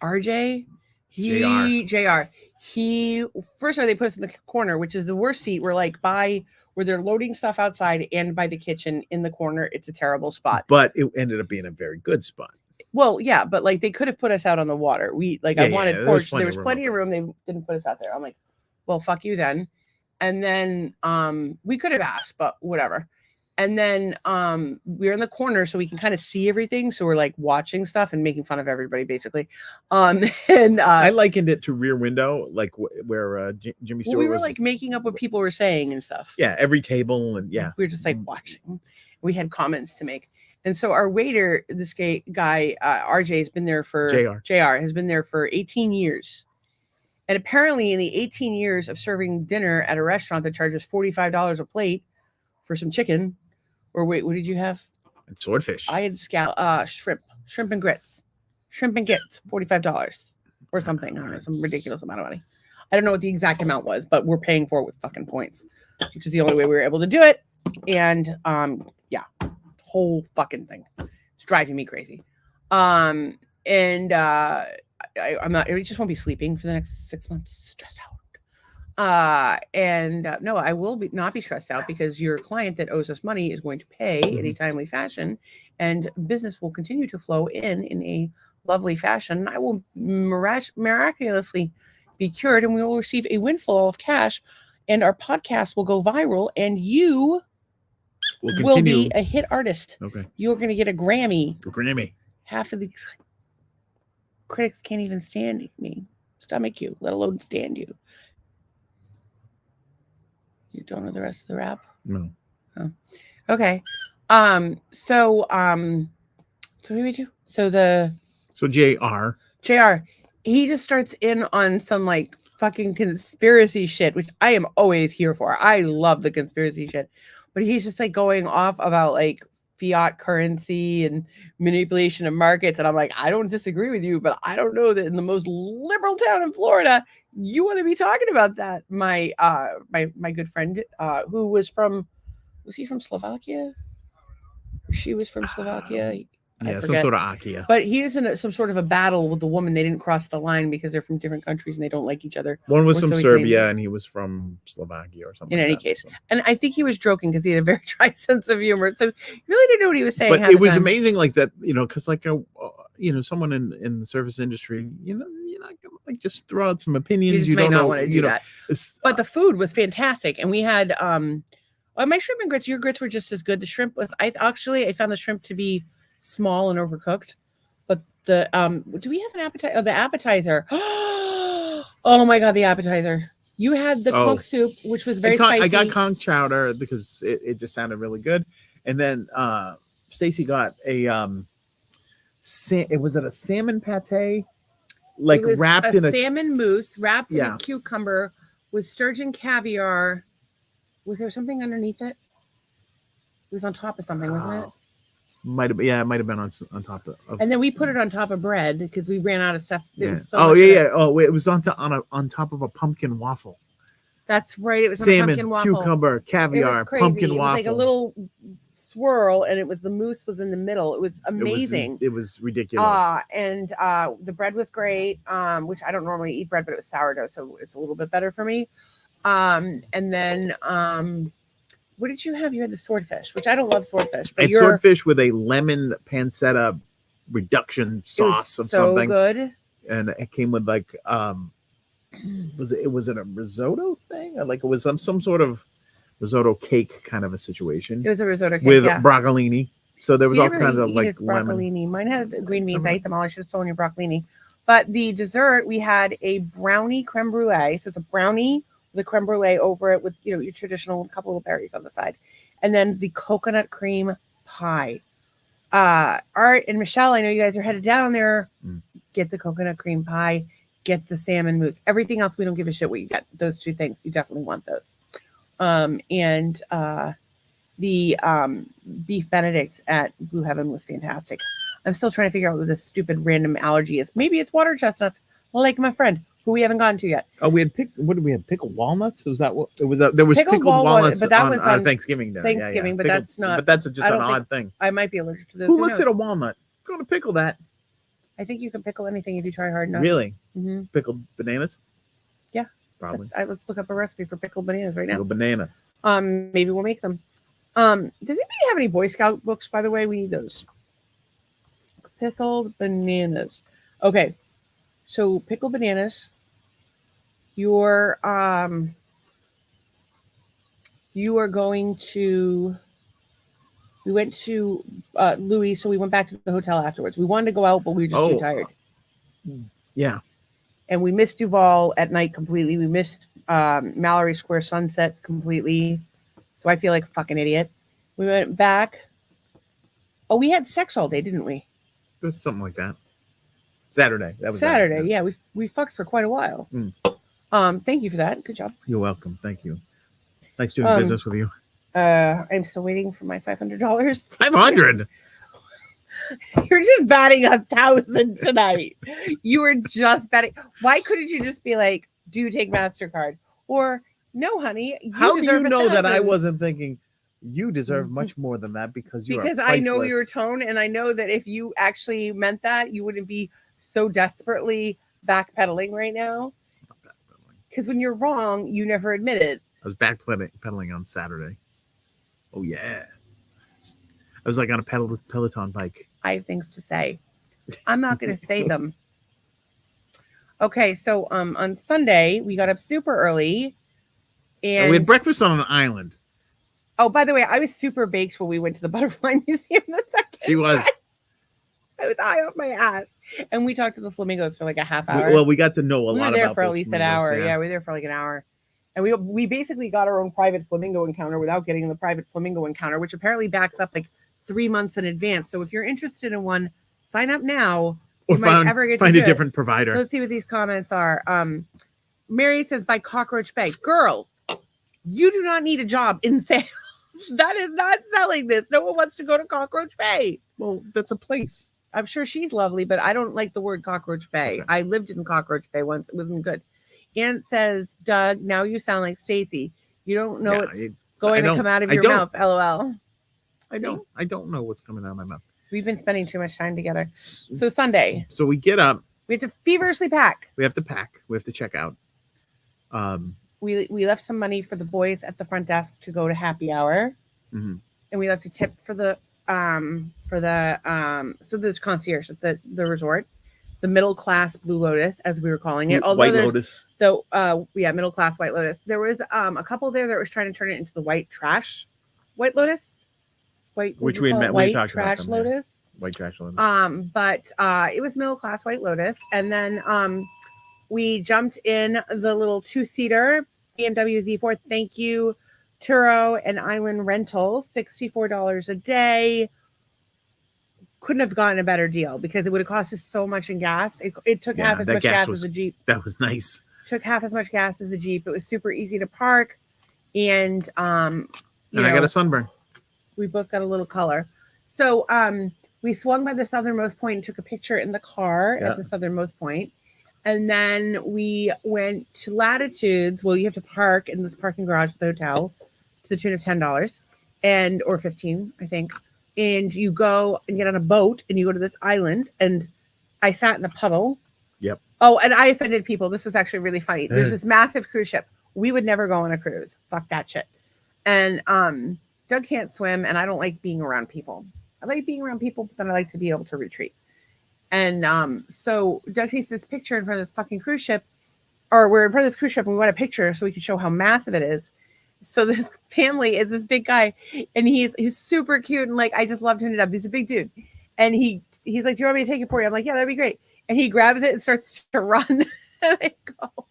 RJ, JR. He first of all they put us in the corner, which is the worst seat. We're like by where they're loading stuff outside and by the kitchen in the corner. It's a terrible spot. But it ended up being a very good spot. Well, yeah, but like they could have put us out on the water. We like I wanted porch. There was plenty of room. They didn't put us out there. I'm like, well, fuck you then. And then we could have asked, but whatever. And then we're in the corner so we can kind of see everything. So we're like watching stuff and making fun of everybody basically. And I likened it to Rear Window, like where Jimmy Stewart we were was like making up what people were saying and stuff. Yeah, every table and yeah. We were just like watching. We had comments to make. And so our waiter, this guy, RJ, has been there for JR has been there for 18 years. And apparently in the 18 years of serving dinner at a restaurant that charges $45 a plate for some chicken, or wait, what did you have? And swordfish. I had shrimp and grits, $45 or something. I don't know, some ridiculous amount of money. I don't know what the exact amount was, but we're paying for it with fucking points, which is the only way we were able to do it. And yeah, whole fucking thing. It's driving me crazy. I'm not. I just won't be sleeping for the next 6 months. Stressed out. No, I will not be stressed out because your client that owes us money is going to pay in a timely fashion, and business will continue to flow in a lovely fashion. I will miraculously be cured, and we will receive a windfall of cash, and our podcast will go viral, and you will be a hit artist. Okay, you're going to get a Grammy. Half of these critics can't even stomach you, let alone stand you. You don't know the rest of the rap? No. Oh. Okay. So what do we do? So JR, he just starts in on some like fucking conspiracy shit, which I am always here for. I love the conspiracy shit. But he's just like going off about like fiat currency and manipulation of markets. And I'm like, I don't disagree with you, but I don't know that in the most liberal town in Florida, you want to be talking about that. My good friend, who was he from Slovakia? She was from Slovakia. Yeah, some sort of Akia. But he was in some sort of a battle with the woman. They didn't cross the line because they're from different countries and they don't like each other. One was from Serbia and he was from Slovakia or something. In any case. And I think he was joking because he had a very dry sense of humor. So he really didn't know what he was saying. But it was amazing like that, because like someone in the service industry, you're not gonna like just throw out some opinions. You don't know want to do that. But the food was fantastic. And we had my shrimp and grits, your grits were just as good. The shrimp was I found the shrimp to be small and overcooked, but the do we have an appetizer? Oh, the appetizer. Oh my god, the appetizer. You had the conch soup, which was very spicy. I got conch chowder because it just sounded really good. And then Stacy got a it was a salmon pate, It was wrapped a in a salmon mousse wrapped in Yeah. a cucumber with sturgeon caviar. Was there something underneath it? It was on top of something, wasn't it? Might have it might have been on top of. And then we put it on top of bread because we ran out of stuff. It Yeah. was so Oh much yeah, of it. yeah. Oh, wait, it was on top of a pumpkin waffle. That's right. It was on a Salmon, pumpkin waffle. cucumber, It caviar, was crazy. pumpkin It was waffle. like a little swirl, and it was the mousse was in the middle. It was amazing. It was ridiculous. And the bread was great. Which I don't normally eat bread, but it was sourdough, so it's a little bit better for me. And then what did you have? You had the swordfish, which I don't love swordfish, but swordfish with a lemon pancetta reduction sauce of so something. Good. And it came with like was it a risotto thing? Or like it was some sort of risotto cake kind of a situation. It was a risotto cake with yeah. broccolini. So there was all kinds of like broccolini. lemon. Mine had green beans. I ate them all. I should have stolen your broccolini. But the dessert, we had a brownie creme brulee. So it's a brownie with a creme brulee over it with your traditional couple of berries on the side, and then the coconut cream pie. Art and Michelle, I know you guys are headed down there. Get the coconut cream pie. Get the salmon mousse. Everything else, we don't give a shit what you get. Those two things, you definitely want those. And the beef Benedict at Blue Heaven was fantastic. I'm still trying to figure out what this stupid random allergy is. Maybe it's water chestnuts, like my friend who we haven't gotten to yet. Oh, we had what did we have? Pickled walnuts? Was that what it was? There was pickled walnuts, but that was on Thanksgiving dinner. Thanksgiving, yeah. but that's not. But that's just an odd thing. I might be allergic to those. Who looks at a walnut? I'm going to pickle that. I think you can pickle anything if you try hard enough. Really? Mm-hmm. Pickled bananas? Yeah, probably. Let's look up a recipe for pickled bananas right now. Pickled banana. Maybe we'll make them. Does anybody have any Boy Scout books? By the way, we need those. Pickled bananas. Okay, so pickled bananas. You are going to. We went to Louis, so we went back to the hotel afterwards. We wanted to go out, but we were just too tired. Yeah. And we missed Duval at night completely. We missed Mallory Square sunset completely. So I feel like a fucking idiot. We went back. Oh, we had sex all day, didn't we? It was something like that. Saturday. That was Saturday. Yeah, we fucked for quite a while. Thank you for that. Good job. You're welcome. Thank you. Nice doing business with you. I'm still waiting for my $500. $500. You're just batting 1,000 tonight. You were just betting. Why couldn't you just be like, do you take MasterCard? Or no, honey. How do you know that I wasn't thinking you deserve much more than that because I know your tone, and I know that if you actually meant that, you wouldn't be so desperately backpedaling right now. Because when you're wrong, you never admit it. I was backpedaling on Saturday. Oh yeah. I was like on a Peloton bike. I have things to say. I'm not going to say them. Okay, so on Sunday we got up super early, and we had breakfast on an island. Oh, by the way, I was super baked when we went to the Butterfly Museum the second. She was. Time. I was high off my ass, and we talked to the flamingos for like a half hour. Well, we got to know a lot about. We were there for at least an hour. Yeah, we were there for like an hour. And we basically got our own private flamingo encounter without getting the private flamingo encounter, which apparently backs up like 3 months in advance. So if you're interested in one, sign up now. Or find a different provider. So let's see what these comments are. Mary says, by Cockroach Bay. Girl, you do not need a job in sales. That is not selling this. No one wants to go to Cockroach Bay. Well, that's a place. I'm sure she's lovely, but I don't like the word Cockroach Bay. Okay. I lived in Cockroach Bay once. It wasn't good. Ant says, Doug, now you sound like Stacy. You don't know what's going to come out of your mouth. LOL. I don't know what's coming out of my mouth. We've been spending too much time together. So Sunday. So we get up. We have to feverishly pack. We have to pack. We have to check out. We left some money for the boys at the front desk to go to happy hour. Mm-hmm. And we left a tip for the so there's concierge at the resort. The middle class Blue Lotus, as we were calling it. White Lotus. So, middle class White Lotus. There was a couple there that was trying to turn it into the white trash White Lotus. Which we met. White talked trash about them, Lotus. Yeah. White trash Lotus. But it was middle class White Lotus, and then we jumped in the little 2-seater BMW Z4. Thank you, Turo and Island Rentals. $64 a day. couldn't have gotten a better deal because it would have cost us so much in gas. It took half as that much gas was as a Jeep. that was nice. Took half as much gas as a Jeep. It was super easy to park, and you And I got know, a sunburn. we both got a little color. So we swung by the southernmost point and took a picture in the car Yeah. at the southernmost point. And then we went to Latitudes. Well, you have to park in this parking garage at the hotel to the tune of $10 and or 15, I think. And you go and get on a boat and you go to this island. And I sat in a puddle. Yep. Oh, and I offended people. This was actually really funny. There's this massive cruise ship. We would never go on a cruise. Fuck that shit. And Doug can't swim, and I don't like being around people. I like being around people, but then I like to be able to retreat. And so Doug takes this picture in front of this fucking cruise ship, or we're in front of this cruise ship and we want a picture so we can show how massive it is. So this family is this big guy, and he's super cute, and like I just loved him to death. He's a big dude, and he's like, "Do you want me to take it for you?" I'm like, "Yeah, that'd be great." And he grabs it and starts to run, and I go,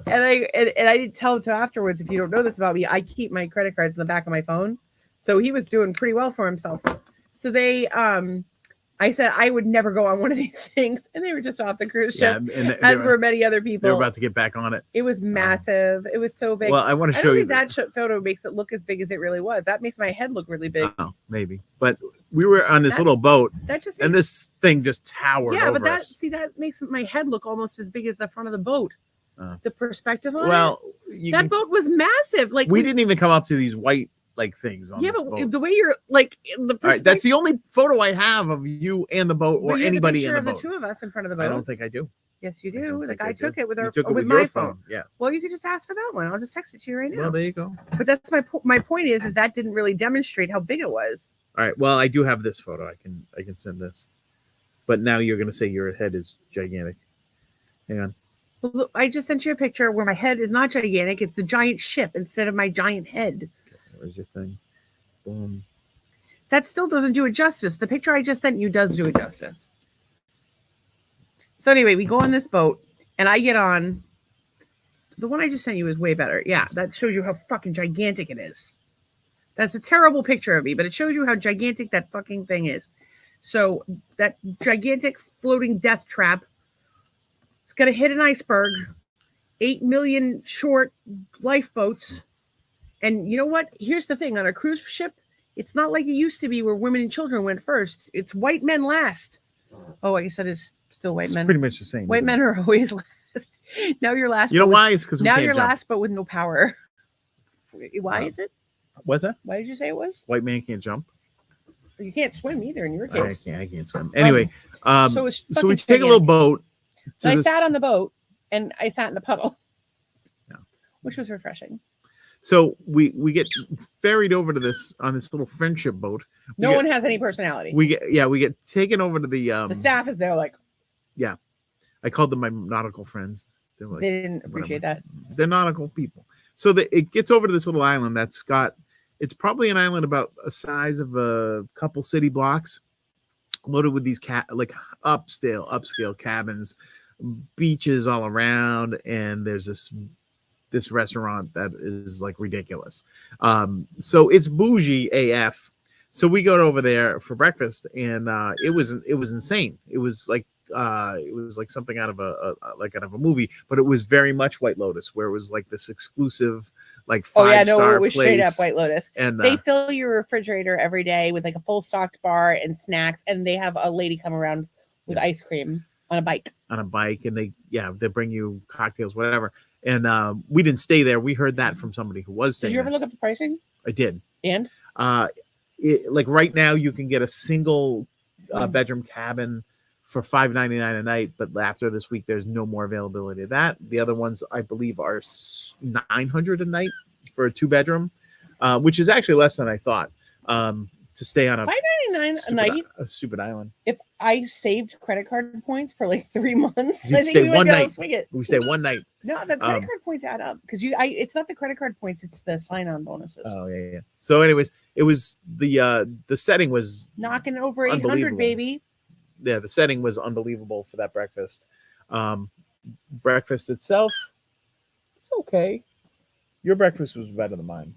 and I didn't tell him till afterwards. If you don't know this about me, I keep my credit cards in the back of my phone, so he was doing pretty well for himself. So they I said I would never go on one of these things, and they were just off the cruise ship, as were many other people. They're about to get back on it. It was massive. It was so big. Well, I want to show you that photo makes it look as big as it really was. That makes my head look really big. Oh, maybe. But we were on this little boat, and this thing just towered over but us. that makes my head look almost as big as the front of the boat. The perspective on that boat was massive. Like we didn't even come up to these white things on this boat. The way you're like the all right, that's the only photo I have of you and the boat or anybody in the boat. The two of us in front of the boat. I don't think I do. Yes, you do. The guy took it with my phone. Yes. Well, you could just ask for that one. I'll just text it to you right now. Well, there you go. But that's my point is that didn't really demonstrate how big it was. All right. Well, I do have this photo. I can send this. But now you're going to say your head is gigantic. Hang on. Well, look, I just sent you a picture where my head is not gigantic. It's the giant ship instead of my giant head. Okay, where's your thing? Boom. That still doesn't do it justice. The picture I just sent you does do it justice. So anyway, we go on this boat, and I get on. The one I just sent you is way better. Yeah, that shows you how fucking gigantic it is. That's a terrible picture of me, but it shows you how gigantic that fucking thing is. So that gigantic floating death trap is going to hit an iceberg, 8 million short lifeboats. And you know what? Here's the thing. On a cruise ship, it's not like it used to be where women and children went first. It's white men last. Oh, I guess that is still white men. Pretty much the same. White men are always last. Now you're last. You know why? It's because now you're last, but with no power. Why is it? What's that? Why did you say it was? White man can't jump. You can't swim either in your case. I can't swim. Anyway, so we take gigantic. a little boat. So I sat on the boat, and I sat in a puddle, which was refreshing. So we get ferried over to this on this little friendship boat. No one has any personality. We get taken over to the staff is there like. Yeah, I called them my nautical friends. They didn't appreciate that. They're nautical people. So it gets over to this little island that's got. It's probably an island about a size of a couple city blocks, loaded with these upscale cabins, beaches all around, and there's this restaurant that is like ridiculous. So it's bougie AF. So we go over there for breakfast, and it was insane. It was like something out of a movie, but it was very much White Lotus, where it was like this exclusive like 5-star it was place. Straight up White Lotus. And they fill your refrigerator every day with like a full stocked bar and snacks, and they have a lady come around with ice cream on a bike. And they bring you cocktails, whatever. And we didn't stay there. We heard that from somebody who was staying. Did you ever look up the pricing? I did. And like right now, you can get a single bedroom cabin for $5.99 a night, but after this week, there's no more availability of that. The other ones, I believe, are $900 a night for a 2-bedroom, which is actually less than I thought. To stay on a stupid island. If I saved credit card points for like 3 months, I think we would go swing it. We stay one night. No, the credit card points add up because it's not the credit card points; it's the sign-on bonuses. Oh yeah. So, anyways, it was the setting was knocking over 800, baby. Yeah, the setting was unbelievable for that breakfast. Breakfast itself, it's okay. Your breakfast was better than mine.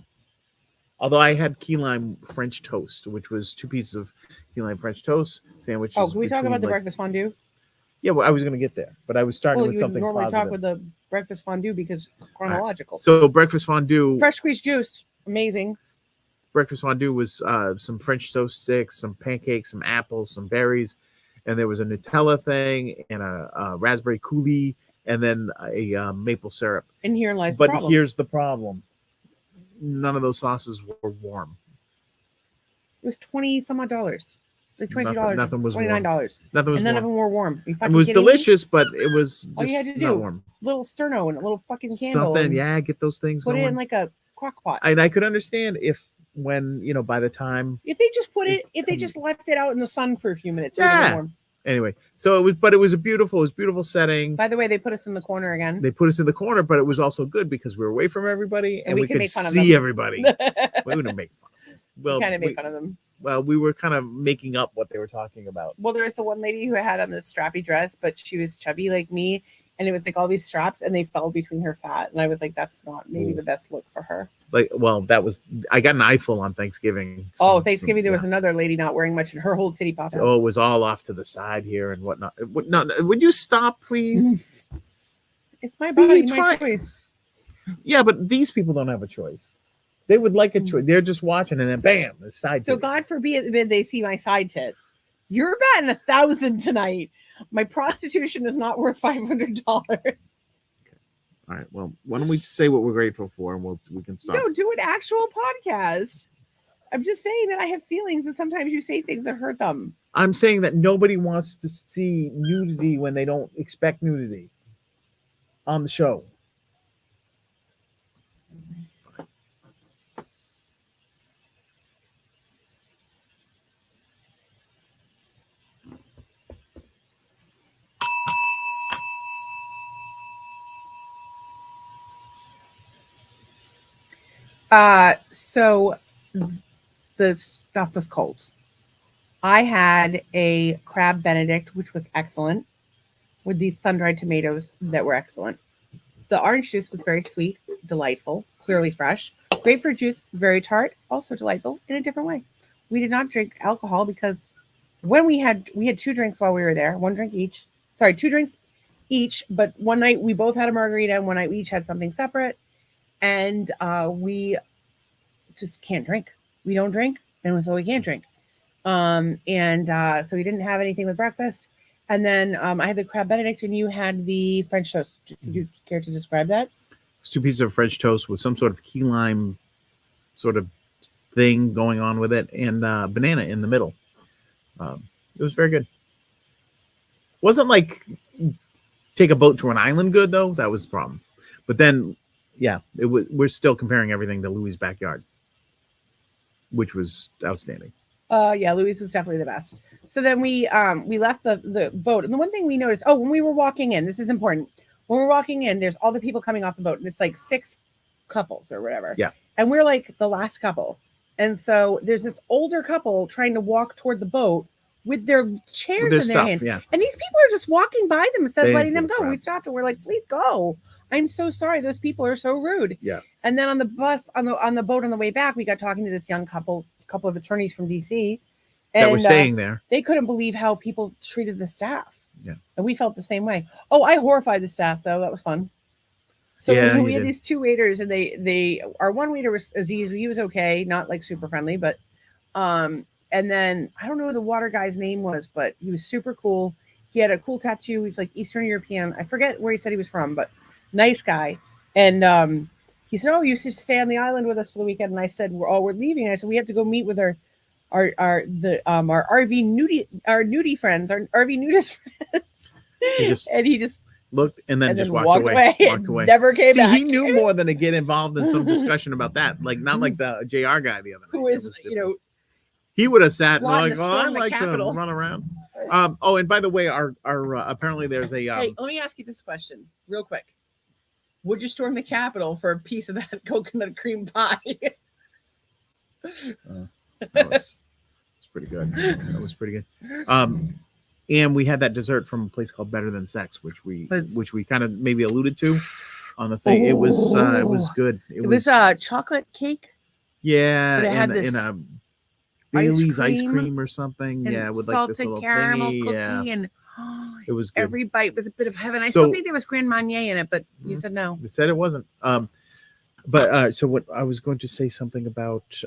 Although I had key lime French toast, which was 2 pieces of key lime French toast sandwiches. Oh, can we talk between, about the like, breakfast fondue? Yeah, well, I was going to get there, but I was starting Well, with you would something normally positive. talk with the breakfast fondue because chronological. So breakfast fondue. Fresh squeezed juice, amazing. Breakfast fondue was some French toast sticks, some pancakes, some apples, some berries, and there was a Nutella thing and a raspberry coulis, and then a maple syrup. And herein lies the But problem. here's the problem: none of those sauces were warm. It was 20 some odd dollars, like $22, Nothing was warm. $29, Nothing was and none of warm. them were warm. Are you It fucking was kidding me? delicious, but it was All you had just to not do, warm. little sterno and a little fucking candle, Something, and yeah, get those things put going. it in like a crock pot. And I could understand if when by the time If they just put it if they comes- just left it out in the sun for a few minutes, it would have been Yeah. warm. Anyway, so it was a beautiful setting. By the way, they put us in the corner again. They put us in the corner, but it was also good because we were away from everybody and we can could make fun of see them. everybody. We wouldn't make fun. Well, We kind of made fun of them. Well, we were kind of making up what they were talking about. Well, there was the one lady who had on this strappy dress, but she was chubby like me, and it was like all these straps, and they fell between her fat, and I was like, that's not maybe the best look for her. Like, well, I got an eyeful on Thanksgiving. Thanksgiving, there was another lady not wearing much, and her whole titty popped out. Oh, it was all off to the side here and whatnot. No, would you stop, please? It's my body, my choice. Yeah, but these people don't have a choice. They would like a choice. They're just watching, and then bam, the side. So titty. God forbid they see my side tit. You're batting 1,000 tonight. My prostitution is not worth $500. All right. Well, why don't we just say what we're grateful for, and we can stop. No, do an actual podcast. I'm just saying that I have feelings, and sometimes you say things that hurt them. I'm saying that nobody wants to see nudity when they don't expect nudity on the show. So the stuff was cold. I had a crab Benedict, which was excellent, with these sun-dried tomatoes that were excellent. The orange juice was very sweet, delightful, clearly fresh. Grapefruit juice, very tart, also delightful in a different way. We did not drink alcohol because when we had 2 drinks while we were there, 1 drink each. Sorry, 2 drinks each, but one night we both had a margarita and one night we each had something separate. And we just can't drink. We don't drink, and so we can't drink. So we didn't have anything with breakfast. And then I had the crab Benedict, and you had the French toast. Would you care to describe that? It's 2 pieces of French toast with some sort of key lime sort of thing going on with it, and banana in the middle. It was very good. Wasn't like take a boat to an island good though. That was the problem. But then, yeah, it was. We're still comparing everything to Louis' backyard, which was outstanding. Yeah, Louis was definitely the best. So then we left the boat, and the one thing we noticed, when we were walking in, this is important. When we're walking in, there's all the people coming off the boat, and it's like 6 couples or whatever. Yeah. And we're like the last couple. And so there's this older couple trying to walk toward the boat with their chairs in their hand. Yeah. And these people are just walking by them instead of letting them go. Crap. We stopped and we're like, please go. I'm so sorry. Those people are so rude. Yeah. And then on the bus, on the boat on the way back, we got talking to this young couple of attorneys from DC. That were staying there. They couldn't believe how people treated the staff. Yeah. And we felt the same way. Oh, I horrified the staff though. That was fun. So Yeah, we had these 2 waiters, and our one waiter was Aziz. He was okay, not like super friendly, but and then I don't know what the water guy's name was, but he was super cool. He had a cool tattoo. He was like Eastern European. I forget where he said he was from, but nice guy. And he said, "Oh, you should stay on the island with us for the weekend." And I said, we're leaving." I said, "We have to go meet with our RV nudie friends, our RV nudist friends." And he just looked and then just walked away. Walked away. Never came back. He knew more than to get involved in some discussion about that. Like not like the JR guy the other night. Who is, he would have sat and plotting like, to oh, storm I the like to Capitol. run around. And by the way, our apparently there's a hey, let me ask you this question real quick. Would you storm the Capitol for a piece of that coconut cream pie? that was pretty good. That was pretty good. And we had that dessert from a place called Better Than Sex, which we kind of maybe alluded to on the thing. It was good. It was chocolate cake Yeah, But it had in this a Bailey's ice cream cream or something. and Yeah, with like this salted little caramel thingy. cookie, Yeah, and it was good. every bite was a bit of heaven. I still So think there was Grand Marnier in it, but you said no. they said it wasn't. But so what I was going to say something about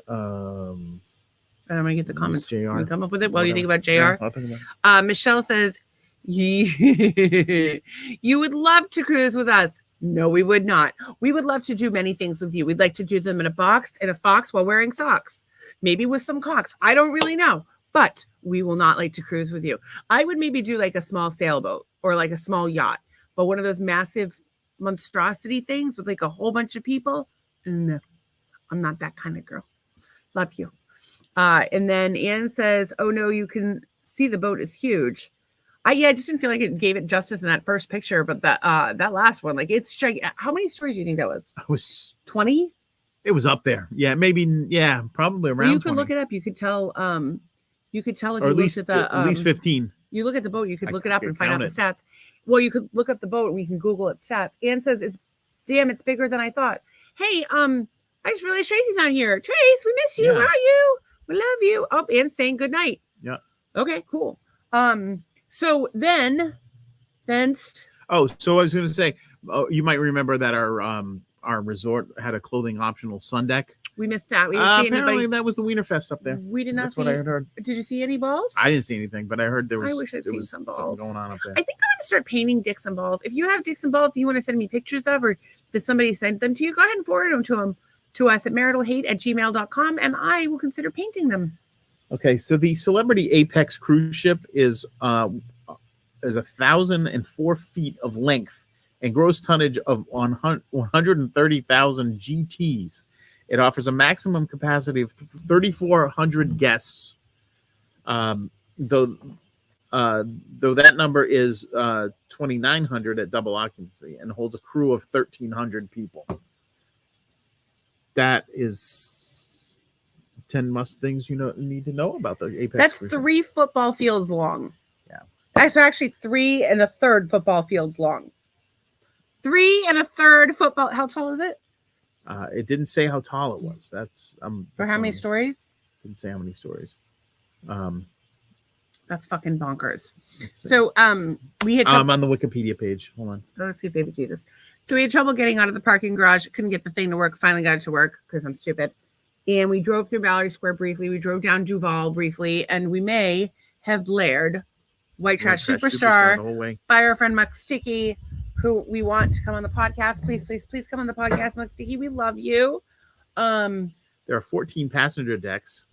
And I'm gonna get the Miss comments. JR. You come up with it while you think Whatever. about JR. Yeah, I'll think about it. Michelle says, you would love to cruise with us. No, we would not. We would love to do many things with you. We'd like to do them in a box and a fox while wearing socks, maybe with some cocks. I don't really know, but we will not like to cruise with you. I would maybe do like a small sailboat or like a small yacht, but one of those massive monstrosity things with like a whole bunch of people. No, I'm not that kind of girl. Love you. And then Anne says, oh no, you can see the boat is huge. I just didn't feel like it gave it justice in that first picture, but that last one, like it's gigantic. How many stories do you think that was? It was 20? It was up there. Yeah, maybe. Yeah, probably around. Well, you could 20. look it up. You could tell. You could tell if or you at least looked at the at least 15. You look at the boat. You could look it up could and find out count the stats. Well, you could look up the boat and we can Google its stats. Anne says it's bigger than I thought. Hey, I just realized Tracy's not here. Trace, we miss you. Yeah. Where are you? We love you. Oh, Anne's saying good night. Yeah. Okay, cool. So then. Oh, so I was going to say, you might remember that our resort had a clothing optional sun deck. We missed that. We didn't see Apparently, anybody. that was the Wienerfest up there. We did not That's see. what I heard. Did you see any balls? I didn't see anything, but I heard there was. I wish I'd seen some balls. Something going on up there. I think I'm going to start painting dicks and balls. If you have dicks and balls you want to send me pictures of, or did somebody send them to you, go ahead and forward them to us at maritalhate@gmail.com, and I will consider painting them. Okay, so the Celebrity Apex cruise ship is 1,004 feet of length and gross tonnage of 130,000 GTs. It offers a maximum capacity of 3,400 guests, though that number is 2,900 at double occupancy, and holds a crew of 1,300 people. That is 10 must things you need to know about the Apex. That's cruise 3 football fields long. Yeah, that's actually 3 1/3 football fields long. 3 1/3 football. How tall is it? It didn't say how tall it was. That's for how many stories? Didn't say how many stories. That's fucking bonkers. So we had on the Wikipedia page. Hold on. Oh, sweet baby Jesus. So we had trouble getting out of the parking garage. Couldn't get the thing to work. Finally got it to work because I'm stupid. And we drove through Mallory Square briefly. We drove down Duval briefly, and we may have blared White Trash Superstar the whole way by our friend Muck Sticky, who we want to come on the podcast. Please, please, please come on the podcast, Muck Sticky. We love you. There are 14 passenger decks.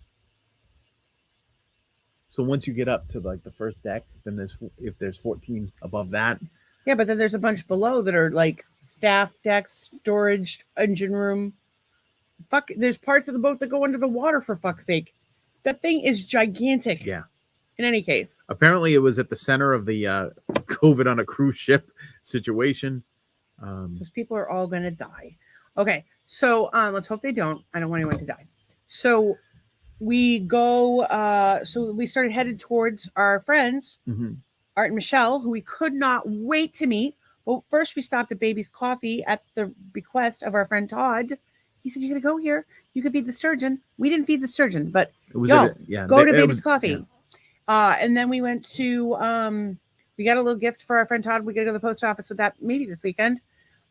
So once you get up to like the first deck, then if there's 14 above that. Yeah, but then there's a bunch below that are like staff decks, storage, engine room. Fuck, there's parts of the boat that go under the water, for fuck's sake. That thing is gigantic. Yeah. In any case. Apparently it was at the center of the COVID on a cruise ship situation. Those people are all going to die. Okay, so let's hope they don't. I don't want anyone to die. So we go, so we started headed towards our friends, Art and Michelle, who we could not wait to meet. Well, first we stopped at Baby's Coffee at the request of our friend Todd. He said, you're going to go here. You could feed the sturgeon. We didn't feed the sturgeon, but go to Baby's Coffee. Yeah. And then we went to, we got a little gift for our friend Todd. We got to go to the post office with that maybe this weekend.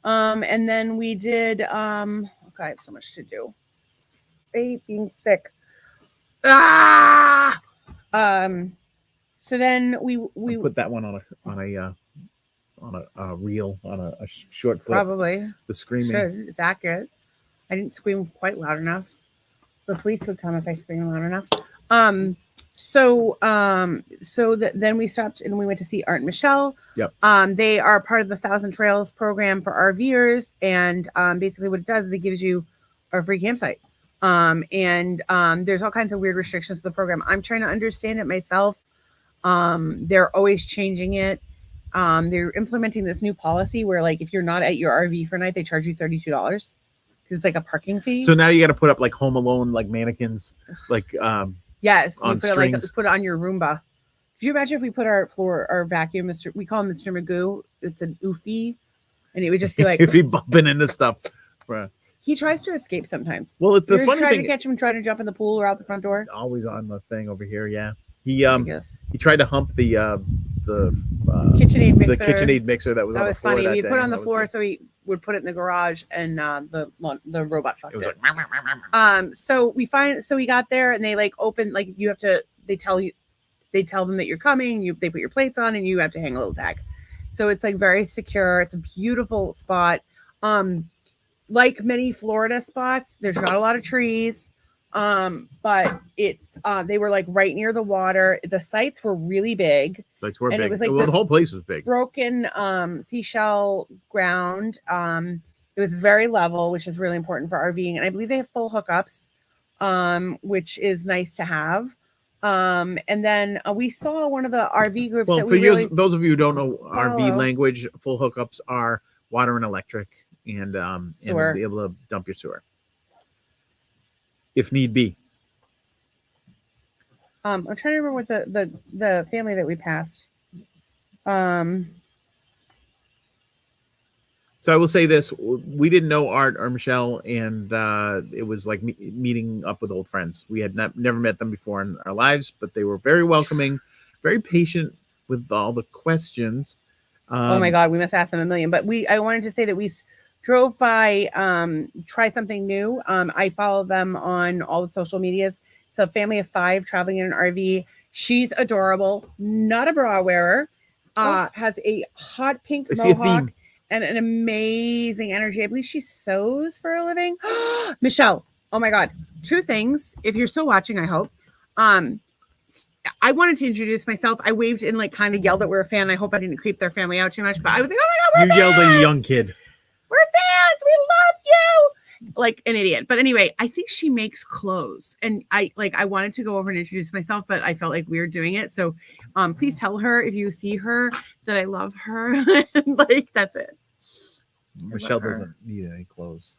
And then we did, okay, I have so much to do. Being sick. So then we put that one on a reel, on a short clip. Probably the screaming. Should. It's accurate. I didn't scream quite loud enough. The police would come if I screamed loud enough. Then we stopped and we went to see Art and Michelle. Yep. They are part of the 1,000 Trails program for RVers, and basically what it does is it gives you a free campsite. There's all kinds of weird restrictions to the program. I'm trying to understand it myself. They're always changing it. They're implementing this new policy where, like, if you're not at your RV for a night, they charge you $32 because it's like a parking fee. So now you got to put up like Home Alone, like mannequins, like yes, on put it on your Roomba. Could you imagine if we put our vacuum, we call him Mr. Magoo. It's an oofy, and it would just be like if he bumping into stuff. Bruh. He tries to escape sometimes. Well, the You're funny trying thing, to catch him trying to jump in the pool or out the front door. always on the thing over here. Yeah, I guess. he tried to hump the KitchenAid the mixer. KitchenAid mixer that was That on the was floor funny. that We day. put it on the That was floor, good. so he would put it in the garage, and the robot fucked It was it. like, So we got there, and they like open, like you have to. They tell them that you're coming. They put your plates on, and you have to hang a little tag. So it's like very secure. It's a beautiful spot. Like many Florida spots, there's not a lot of trees. But it's they were like right near the water. The sites were really big. sites were And it big. was like Well, this the whole place was big. broken seashell ground. It was very level, which is really important for RVing. And I believe they have full hookups, which is nice to have. And then we saw one of the RV groups Well, that for we really those of you who don't know RV follow. language, full hookups are water and electric, and Sewer. be able to dump your sewer if need be. I'm trying to remember what the family that we passed. So I will say this: we didn't know Art or Michelle, and it was like meeting up with old friends. We had never met them before in our lives, but they were very welcoming, very patient with all the questions. Oh my God, we must ask them a million. But I wanted to say that we drove by, try something new. I follow them on all the social medias. It's a family of 5 traveling in an RV. She's adorable, not a bra wearer, has a hot pink mohawk and an amazing energy. I believe she sews for a living. Michelle, oh my God. 2 things. If you're still watching, I hope. I wanted to introduce myself. I waved and like kind of yelled that we're a fan. I hope I didn't creep their family out too much, but I was like, oh my God, you yelled at a young kid. We're fans. We love you. Like an idiot. But anyway, I think she makes clothes. And I wanted to go over and introduce myself, but I felt like weird doing it. So please tell her if you see her that I love her. Like, that's it. Michelle doesn't need any clothes.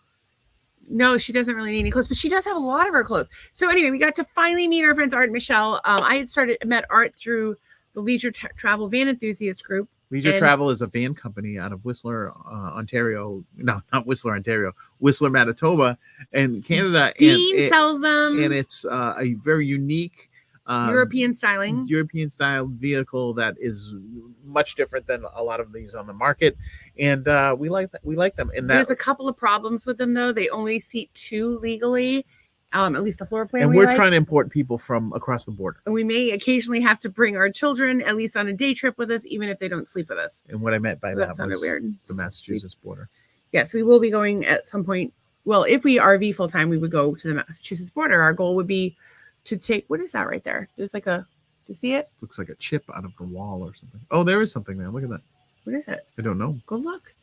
No, she doesn't really need any clothes, but she does have a lot of her clothes. So anyway, we got to finally meet our friends Art and Michelle. I had met Art through the Leisure Travel Van Enthusiast group. Leisure Travel is a van company out of Whistler, Ontario. No, not Whistler, Ontario. Whistler, Manitoba, and Canada. Dean sells them. And it's a very unique European style vehicle that is much different than a lot of these on the market. And we like them. And there's a couple of problems with them though. They only seat 2 legally, at least the floor plan. And we're trying to import people from across the border. And we may occasionally have to bring our children at least on a day trip with us, even if they don't sleep with us. And what I meant by that sounded was weird. The Massachusetts border. Yes, we will be going at some point. Well, if we RV full time, we would go to the Massachusetts border. Our goal would be to take. What is that right there? There's like do you see it? It looks like a chip out of the wall or something. Oh, there is something there. Look at that. What is it? I don't know. Go look.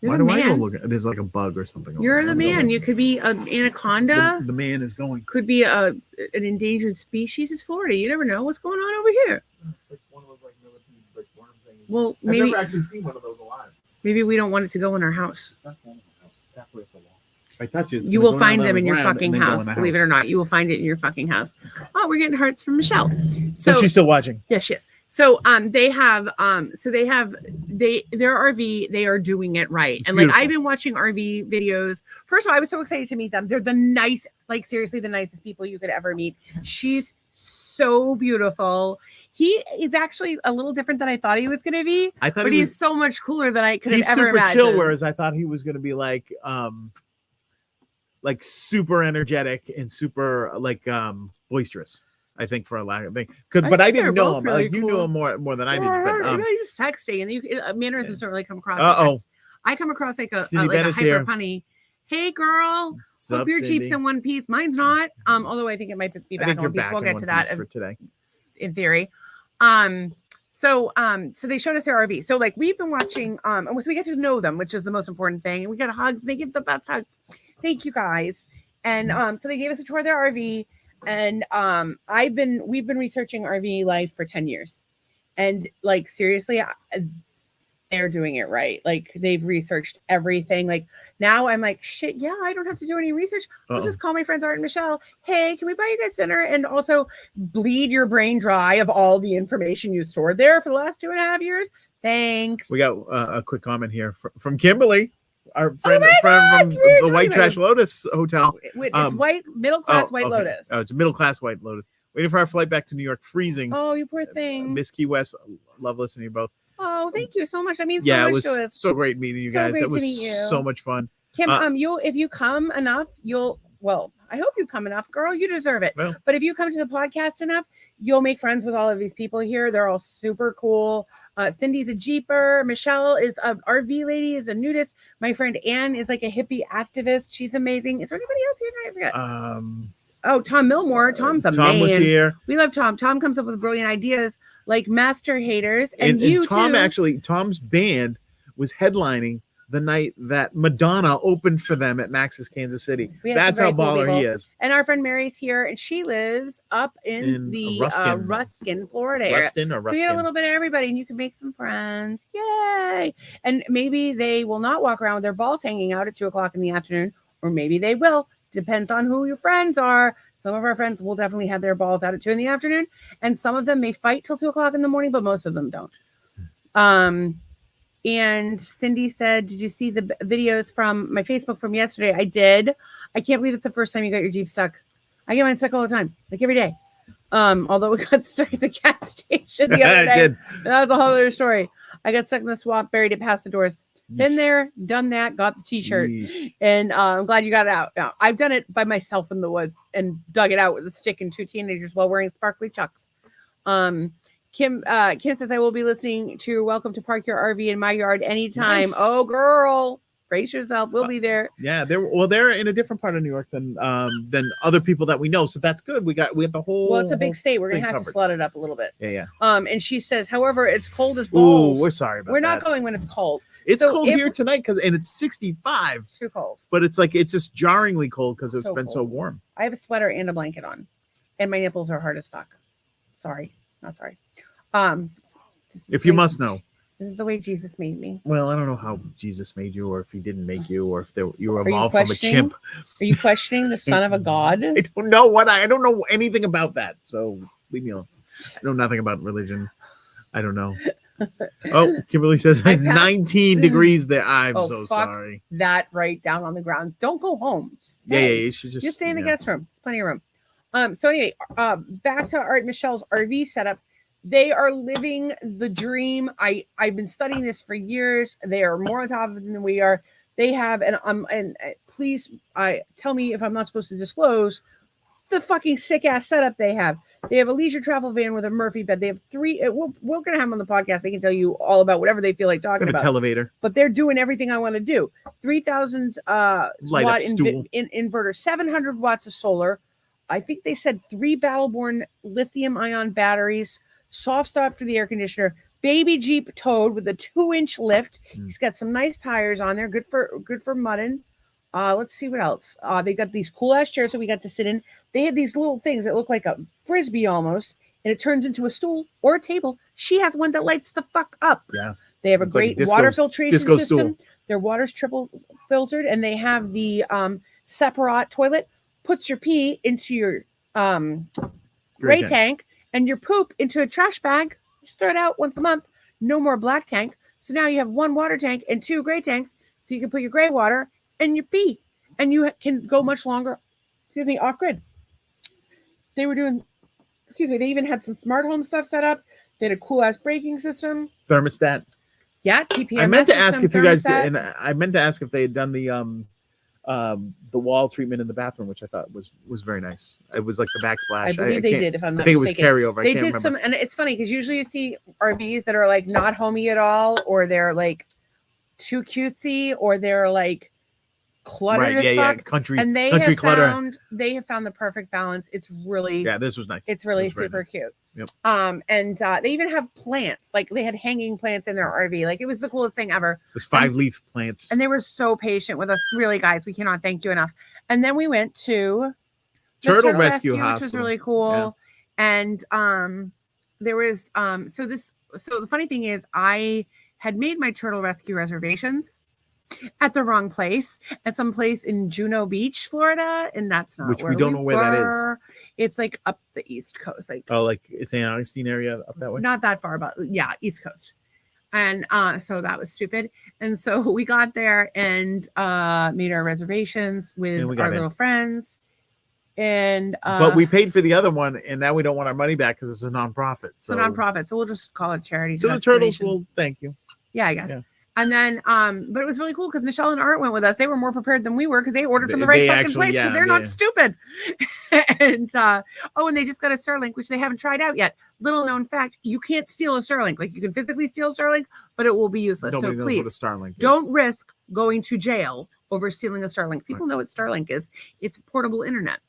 Why do I go look? There's like a bug or something. You're the man. You could be an anaconda. The man is going. Could be an endangered species. It's Florida. You never know what's going on over here. Like one of those like millipede, like worm things. Well, I've never actually seen one of those alive. Maybe we don't want it to go in our house. It's not going in the house. It's halfway up the wall. If I touch it, you will find them in your fucking house. Believe it or not, you will find it in your fucking house. Oh, we're getting hearts from Michelle. So she's still watching. Yes, she is. So their RV, they are doing it right. It's and beautiful. Like I've been watching RV videos. First of all, I was so excited to meet them. They're the nice, like seriously the nicest people you could ever meet. She's so beautiful. He is actually a little different than I thought he was going to be. But he's so much cooler than I could have ever imagined. He's super chill, whereas I thought he was going to be like super energetic and super boisterous. I think for a lack of thing, but I didn't know him. Really like, you knew him more than I did. But he was texting, and mannerisms don't really come across. I come across like a hyper punny. Hey girl, hope your Jeep's in one piece. Mine's not. Although I think it might be back in one piece. We'll get to that for today. In theory. So they showed us their RV. So like we've been watching, and so we get to know them, which is the most important thing. And we got hugs. They give the best hugs. Thank you guys. And so they gave us a tour of their RV. And we've been researching RV life for 10 years. And like seriously, they're doing it right. Like they've researched everything. Like now I'm like, shit, yeah, I don't have to do any research. I'll just call my friends Art and Michelle. Hey, can we buy you guys dinner? And also bleed your brain dry of all the information you stored there for the last 2.5 years. Thanks. We got a quick comment here from Kimberly. our friend, my God, from we were the talking White about Trash Lotus Hotel. It's white, middle class White okay. Lotus. Oh, it's a middle class White Lotus. Waiting for our flight back to New York, freezing. Oh, you poor thing. Miss Key West, love listening to you both. Oh, thank you so much. I mean, Yeah, so it much was to us. so great meeting you So guys. great It to was meet you. so much fun. Kim, if you come enough, I hope you come enough, girl. You deserve it. Well, But if you come to the podcast enough, you'll make friends with all of these people here. They're all super cool. Cindy's a jeeper. Michelle is a RV lady, is a nudist. My friend Anne is like a hippie activist. She's amazing. Is there anybody else here? I forget. Oh, Tom Millmore. Tom's a man. Tom was here. We love Tom. Tom comes up with brilliant ideas like Master Haters. And Tom, too. actually, Tom's band was headlining the night that Madonna opened for them at Max's Kansas City. That's how baller he is. And our friend Mary's here, and she lives up in the Ruskin, Florida area. Ruskin. So you get a little bit of everybody, and you can make some friends. Yay! And maybe they will not walk around with their balls hanging out at 2:00 in the afternoon, or maybe they will. Depends on who your friends are. Some of our friends will definitely have their balls out at 2 in the afternoon, and some of them may fight till 2:00 in the morning, but most of them don't. And Cindy said, did you see the videos from my Facebook from yesterday? I did. I can't believe it's the first time you got your Jeep stuck. I get mine stuck all the time, like every day. Although we got stuck at the gas station the other day. That was a whole other story. I got stuck in the swamp, buried it past the doors. Been there, done that, got the t-shirt. And I'm glad you got it out. Now, I've done it by myself in the woods and dug it out with a stick and 2 teenagers while wearing sparkly chucks. Kim says, I will be listening to Welcome to Park Your RV in My Yard anytime. Nice. Oh, girl, brace yourself. We'll be there. Yeah, they're in a different part of New York than other people that we know. So that's good. We got the whole. Well, it's a big state. We're gonna have to slut it up a little bit. Yeah. And she says, however, it's cold as balls. Ooh, we're sorry about that. We're not going when it's cold. It's cold here tonight and it's 65. It's too cold. But it's just jarringly cold because it's been so warm. I have a sweater and a blanket on, and my nipples are hard as fuck. Sorry, not sorry. If you must know, this is the way Jesus made me. Well, I don't know how Jesus made you, or if he didn't make you, or if you were evolved from a chimp. Are you questioning the son of a god? I don't know I don't know anything about that. So leave me alone. I know nothing about religion. I don't know. Oh, Kimberly says it's 19 degrees there. I'm so sorry. That right down on the ground. Don't go home. Yeah. You should just stay in the guest room. There's plenty of room. So anyway, back to Art Michelle's RV setup. They are living the dream. I've been studying this for years. They are more on top of it than we are. They have, and please, tell me if I'm not supposed to disclose the fucking sick ass setup they have. They have a leisure travel van with a Murphy bed. They have 3. We're gonna have them on the podcast. They can tell you all about whatever they feel like talking about. Elevator. But they're doing everything I want to do. 3,000 watt inverter, 700 watts of solar. I think they said 3 Battleborn lithium-ion batteries. Soft stop for the air conditioner, baby Jeep towed with a 2-inch lift. He's got some nice tires on there, good for mudding. Let's see what else. They got these cool ass chairs that we got to sit in. They had these little things that look like a frisbee almost, and it turns into a stool or a table. She has one that lights the fuck up. Yeah. They have a great water filtration system. Their water's triple filtered, and they have the separate toilet. Puts your pee into your gray tank. And your poop into a trash bag. Just throw it out once a month. No more black tank. So now you have 1 water tank and 2 gray tanks. So you can put your gray water and your pee. And you can go much longer, off grid. They were doing, they even had some smart home stuff set up. They had a cool ass braking system. Thermostat. Yeah, TPMS. I meant to ask if you guys did, and I meant to ask if they had done the wall treatment in the bathroom, which I thought was very nice. It was like the backsplash. I believe they did, if I'm not mistaken. I think it was carryover. They did some, and it's funny because usually you see RVs that are like not homey at all, or they're like too cutesy, or they're like cluttered as fuck. Country, and they country have clutter. They have found the perfect balance. It's really this was nice. It's really super cute. Yep. And they even have plants. Like they had hanging plants in their RV. Like it was the coolest thing ever. It was 5-leaf plants. And they were so patient with us. Really, guys, we cannot thank you enough. And then we went to Turtle Rescue Hospital, which was really cool. Yeah. And there was so the funny thing is I had made my Turtle Rescue reservations at the wrong place, at some place in Juno Beach, Florida, and that's not which where we don't know where that is. It's like up the East Coast, like like St. Augustine area up that way. Not that far, but East Coast. And so that was stupid. And so we got there and made our reservations with we our got in. little friends. And But we paid for the other one, and now we don't want our money back because it's a nonprofit. it's a nonprofit, so we'll just call it charity. So the turtles will thank you. Yeah, I guess. Yeah. And then, but it was really cool because Michelle and Art went with us. They were more prepared than we were because they ordered from the right fucking place because they're not stupid. And and they just got a Starlink, which they haven't tried out yet. Little known fact: you can't steal a Starlink. Like you can physically steal a Starlink, but it will be useless. Nobody so knows please, what a Starlink is. Don't risk going to jail over stealing a Starlink. People know what Starlink is. It's portable internet,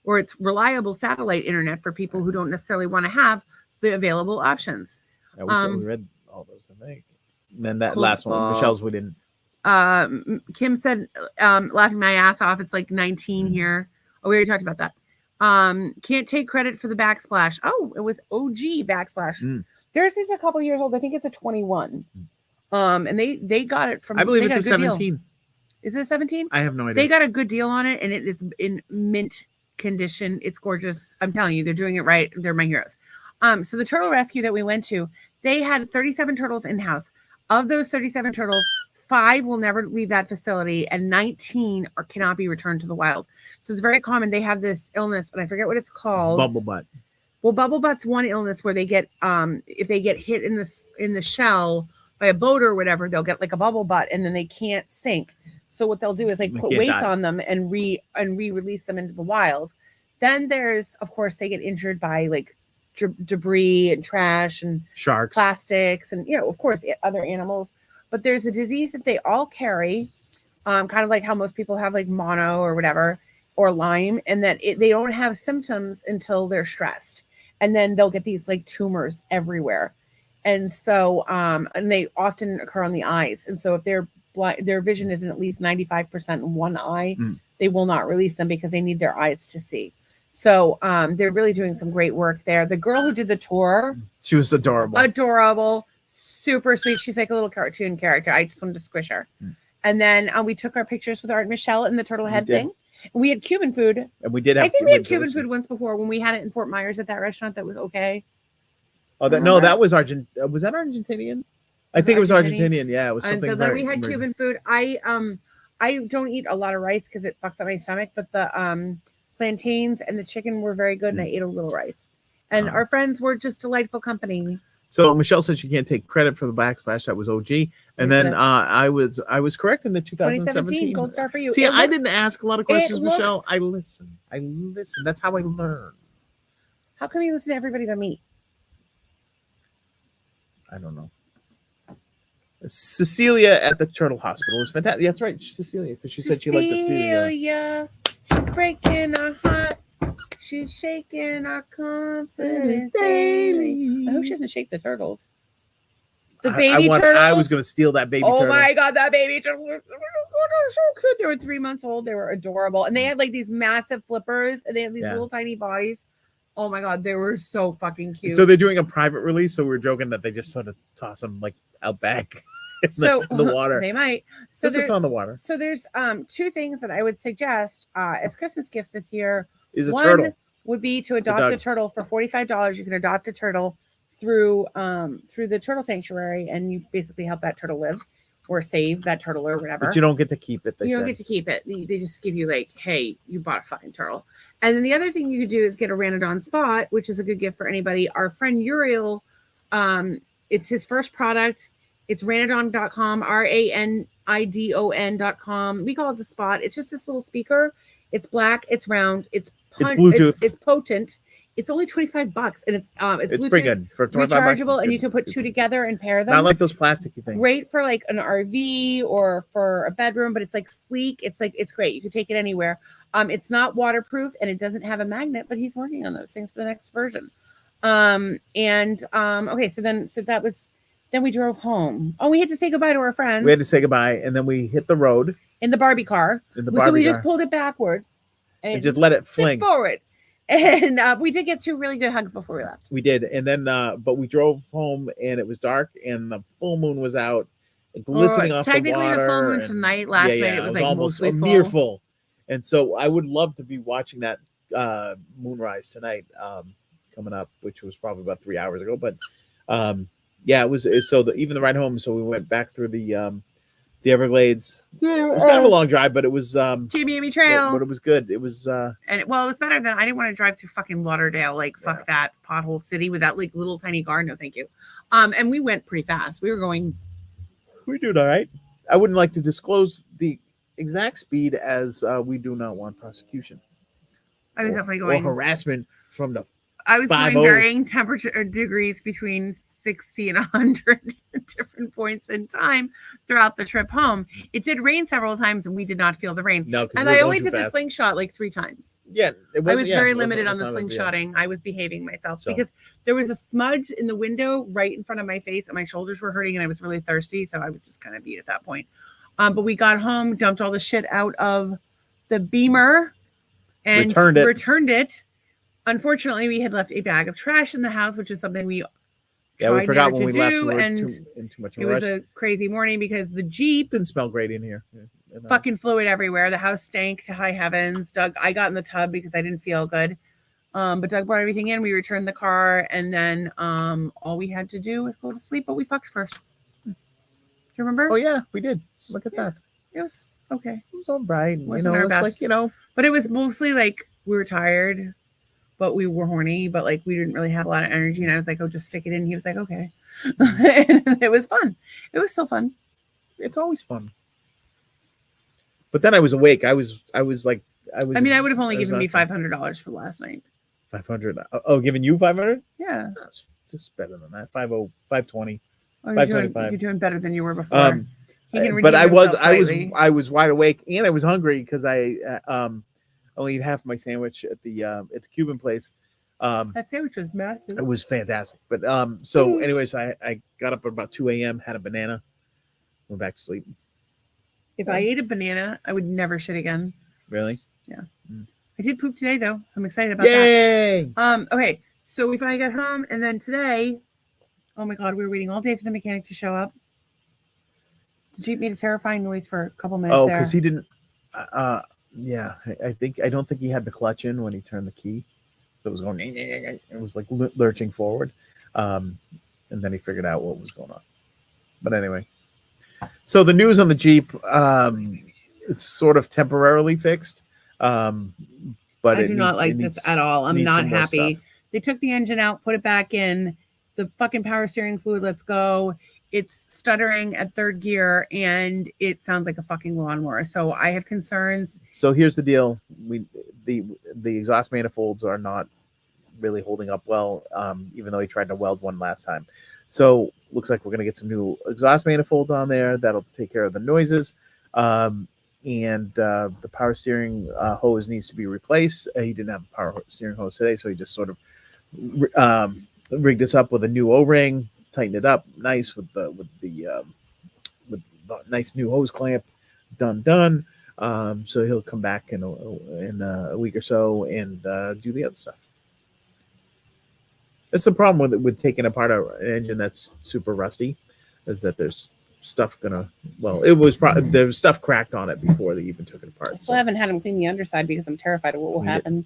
or it's reliable satellite internet for people who don't necessarily want to have the available options. Yeah, we read all those, I think. And then that last one, Michelle's, we didn't. Kim said, laughing my ass off, it's like 19 here. Oh, we already talked about that. Can't take credit for the backsplash. Oh, it was OG backsplash. Theirs is a couple years old. I think it's a 21. And they got it from, I believe it's a 17. Deal. Is it a 17? I have no idea. They got a good deal on it, and it is in mint condition. It's gorgeous. I'm telling you, they're doing it right. They're my heroes. So the turtle rescue that we went to, they had 37 turtles in-house. Of those 37 turtles, 5 will never leave that facility, and 19 cannot be returned to the wild. So it's very common. They have this illness, and I forget what it's called. Bubble butt. Well, bubble butt's one illness where they get, if they get hit in the shell by a boat or whatever, they'll get like a bubble butt, and then they can't sink. So what they'll do is like put weights on them and re-release them into the wild. Then there's, of course, they get injured by like debris and trash and sharks, plastics, and of course other animals. But there's a disease that they all carry, kind of like how most people have like mono or whatever, or Lyme, and that they don't have symptoms until they're stressed, and then they'll get these like tumors everywhere. And so and they often occur on the eyes, and so if their vision isn't at least 95% in one eye, they will not release them because they need their eyes to see. So they're really doing some great work there. The girl who did the tour, she was adorable, super sweet. She's like a little cartoon character. I just wanted to squish her. And then we took our pictures with Art and Michelle in the turtle head thing. And we had Cuban food. And we did. I think we had Cuban food once before when we had it in Fort Myers at that restaurant. That was okay. Oh, that was Argent. Was that Argentinian? I think it was Argentinian. Yeah, it was something. And so then we had Cuban food. I don't eat a lot of rice because it fucks up my stomach, but the plantains and the chicken were very good, and I ate a little rice. And our friends were just delightful company. So Michelle said she can't take credit for the backsplash. That was OG. And then I was correct in the 2017 gold star for you. See, I didn't ask a lot of questions, Michelle. I listen. That's how I learn. How come you listen to everybody but me? I don't know. Cecilia at the Turtle Hospital was fantastic. That's right, Cecilia, because she said she liked the Cecilia. She's breaking our heart. She's shaking our confidence daily. I hope she doesn't shake the turtles. The baby turtles. I was going to steal that baby turtle. Oh my God, that baby turtle. They're so cute. They were 3 months old. They were adorable. And they had like these massive flippers, and they had these little tiny bodies. Oh my God, they were so fucking cute. So they're doing a private release. So we're joking that they just sort of toss them like out back in the water. They might. So it's on the water. So there's 2 things that I would suggest as Christmas gifts this year. Is a turtle. One would be to adopt a turtle for $45. You can adopt a turtle through the turtle sanctuary, and you basically help that turtle live or save that turtle or whatever. But you don't get to keep it. You don't get to keep it. They just give you like, hey, you bought a fucking turtle. And then the other thing you could do is get a Ranodon spot, which is a good gift for anybody. Our friend Uriel, it's his first product. It's ranodon.com, ranidon.com. We call it the spot. It's just this little speaker. It's black. It's round. It's Bluetooth. It's potent. It's only $25, and it's Bluetooth, pretty good for $25. Rechargeable, and you can put 2 together and pair them. Not like those plasticky things. Great for like an RV or for a bedroom, but it's like sleek. It's great. You can take it anywhere. It's not waterproof, and it doesn't have a magnet, but he's working on those things for the next version. Okay, so that was. Then we drove home. Oh, we had to say goodbye to our friends. We had to say goodbye, and then we hit the road in the Barbie car. So we just pulled it backwards and just let it fling forward. And we did get 2 really good hugs before we left. We did, and then but we drove home, and it was dark, and the full moon was out, glistening off the water. Technically, the full moon tonight. Last night it was like almost mostly near full. And so I would love to be watching that moonrise tonight coming up, which was probably about 3 hours ago. But Yeah, it was so even the ride home. So we went back through the Everglades. It was kind of a long drive, but it was Jamie Trail. but it was good. It was and it was better than I didn't want to drive through fucking Lauderdale. Like fuck that pothole city with that like little tiny car. No, thank you. And we went pretty fast. We were going. We did all right. I wouldn't like to disclose the exact speed as we do not want prosecution. I was definitely going or harassment from the. I was going varying temperature degrees between 60 and 100 different points in time throughout the trip home. It did rain several times and we did not feel the rain. No, and I only did the slingshot like 3 times. Yeah, I was very limited on the slingshotting. I was behaving myself because there was a smudge in the window right in front of my face and my shoulders were hurting and I was really thirsty. So I was just kind of beat at that point. But we got home, dumped all the shit out of the Beamer and returned it. Unfortunately, we had left a bag of trash in the house, which is something we forgot when we left. We were and in too much of it was a crazy morning because the Jeep didn't smell great in here. Fucking fluid everywhere. The house stank to high heavens. Doug, I got in the tub because I didn't feel good. But Doug brought everything in. We returned the car, and then all we had to do was go to sleep. But we fucked first. Do you remember? Oh yeah, we did. Look at that. It was okay. It was all right. Wasn't our best. Like, but it was mostly like we were tired, but we were horny. But like we didn't really have a lot of energy. And I was like, "Oh, just stick it in." He was like, "Okay." And it was fun. It was so fun. It's always fun. But then I was awake. I was. I mean, I would have only given me $500 for last night. 500. Oh, giving you 500? Yeah, that's just better than that. 520. Oh, you're doing better than you were before. But I was wide awake and I was hungry because I only ate half my sandwich at the Cuban place. That sandwich was massive. It was fantastic. But so anyways, I got up at about 2 a.m., had a banana, went back to sleep. If I ate a banana, I would never shit again. Really? Yeah. I did poop today though. I'm excited about that. Okay. So we finally got home, and then today, oh my god, we were waiting all day for the mechanic to show up. The Jeep made a terrifying noise for a couple minutes. Oh, because he didn't. Yeah, I don't think he had the clutch in when he turned the key, so it was going. It was like lurching forward, and then he figured out what was going on. But anyway, so the news on the Jeep, it's sort of temporarily fixed. But I do not like this at all. I'm not happy. They took the engine out, put it back in. The fucking power steering fluid lets go. It's stuttering at third gear, and it sounds like a fucking lawnmower. So I have concerns. So here's the deal: the exhaust manifolds are not really holding up well, even though he tried to weld one last time. So looks like we're gonna get some new exhaust manifolds on there that'll take care of the noises. And the power steering hose needs to be replaced. He didn't have a power steering hose today, so he just sort of rigged us up with a new O-ring, tightened it up nice with the nice new hose clamp. Done. So he'll come back in a week or so and do the other stuff. That's the problem with taking apart an engine that's super rusty, is that there's stuff there was stuff cracked on it before they even took it apart. I still haven't had him clean the underside because I'm terrified of what will happen.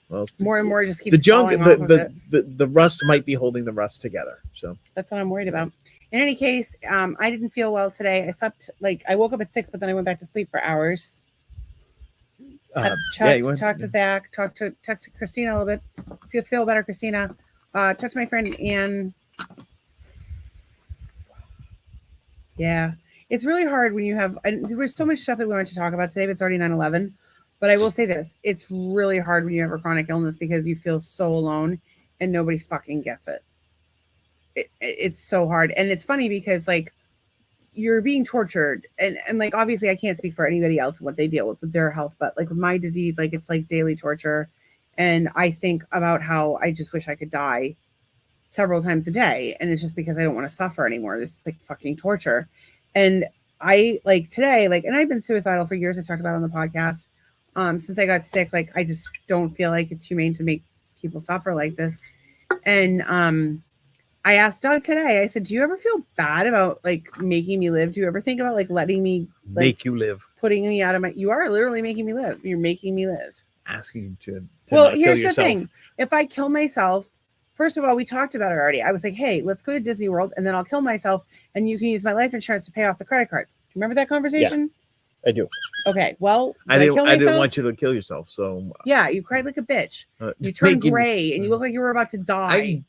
Well, more and more just keeps the junk. The rust might be holding the rust together. So that's what I'm worried about. In any case, I didn't feel well today. I slept I woke up at 6, but then I went back to sleep for hours. Talked to Zach. Texted Christina a little bit. If you feel better, Christina. Talked to my friend Anne. Yeah, it's really hard when you have. There was so much stuff that we wanted to talk about today, but it's already 9/11. But I will say this: it's really hard when you have a chronic illness because you feel so alone and nobody fucking gets it. It's so hard, and it's funny because you're being tortured, and obviously I can't speak for anybody else what they deal with their health, but with my disease, it's daily torture, and I think about how I just wish I could die several times a day, and it's just because I don't want to suffer anymore. This is fucking torture. And I today, and I've been suicidal for years. I talked about it on the podcast. Since I got sick, I just don't feel like it's humane to make people suffer like this. And I asked Doug today, I said, do you ever feel bad about making me live? Do you ever think about letting me make you live, putting me out of you are literally making me live. You're making me live. Asking you to well, here's the thing. If I kill myself, First of all, we talked about it already. I was like, hey, let's go to Disney World and then I'll kill myself and you can use my life insurance to pay off the credit cards. Do you remember that conversation? I do. Okay. Well, I did kill didn't myself? want you to kill yourself. So Yeah, you cried like a bitch. You turned gray and you look like you were about to die.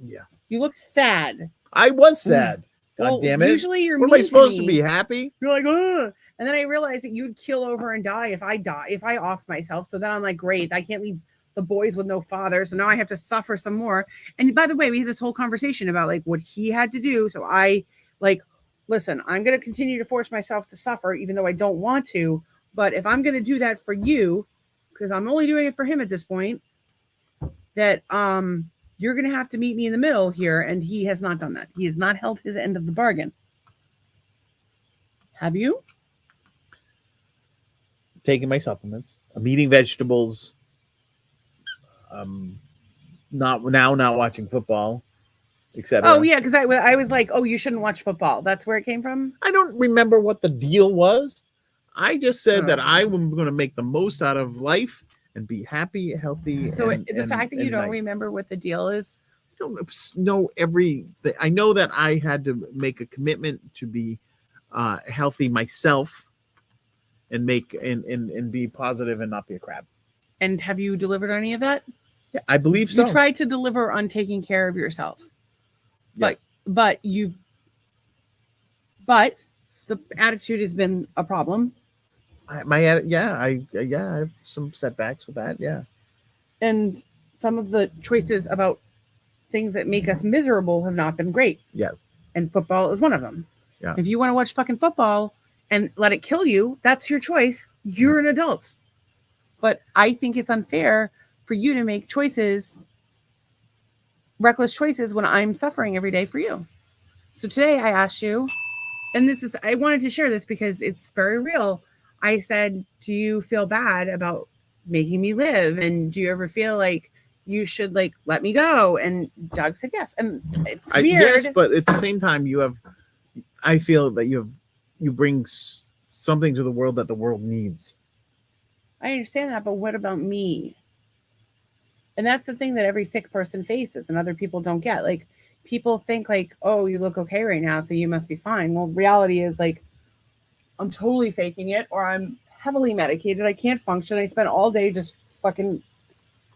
Yeah. You looked sad. I was sad. God Well, damn it. usually you're What am mean I supposed to to me. be happy? You're like, ugh. And then I realized that you'd kill over and die if I off myself. So then I'm like, great, I can't leave the boys with no father. So now I have to suffer some more. And by the way, we had this whole conversation about like what he had to do. So I like, listen, I'm going to continue to force myself to suffer, even though I don't want to. But if I'm going to do that for you, because I'm only doing it for him at this point, that you're going to have to meet me in the middle here. And he has not done that. He has not held his end of the bargain. Have you? Taking my supplements. I'm eating vegetables. Not watching football, etc. Oh yeah, because I was like, oh, you shouldn't watch football. That's where it came from. I don't remember what the deal was. I just said that I am going to make the most out of life and be happy, healthy. So the fact that you don't remember what the deal is, I don't know everything. I know that I had to make a commitment to be healthy myself and make and be positive and not be a crab. And have you delivered on any of that? Yeah, I believe so. You tried to deliver on taking care of yourself, but the attitude has been a problem. I have some setbacks with that. Yeah, and some of the choices about things that make us miserable have not been great. Yes, and football is one of them. Yeah, if you want to watch fucking football and let it kill you, that's your choice. You're an adult. But I think it's unfair for you to make choices, reckless choices, when I'm suffering every day for you. So today I asked you, and I wanted to share this because it's very real. I said, do you feel bad about making me live? And do you ever feel like you should like let me go? And Doug said yes. And it's weird. Yes, but at the same time, I feel that you bring something to the world that the world needs. I understand that, but what about me? And that's the thing that every sick person faces and other people don't get. Like, people think like, oh, you look okay right now, so you must be fine. Well, reality is like, I'm totally faking it, or I'm heavily medicated. I can't function. I spent all day just fucking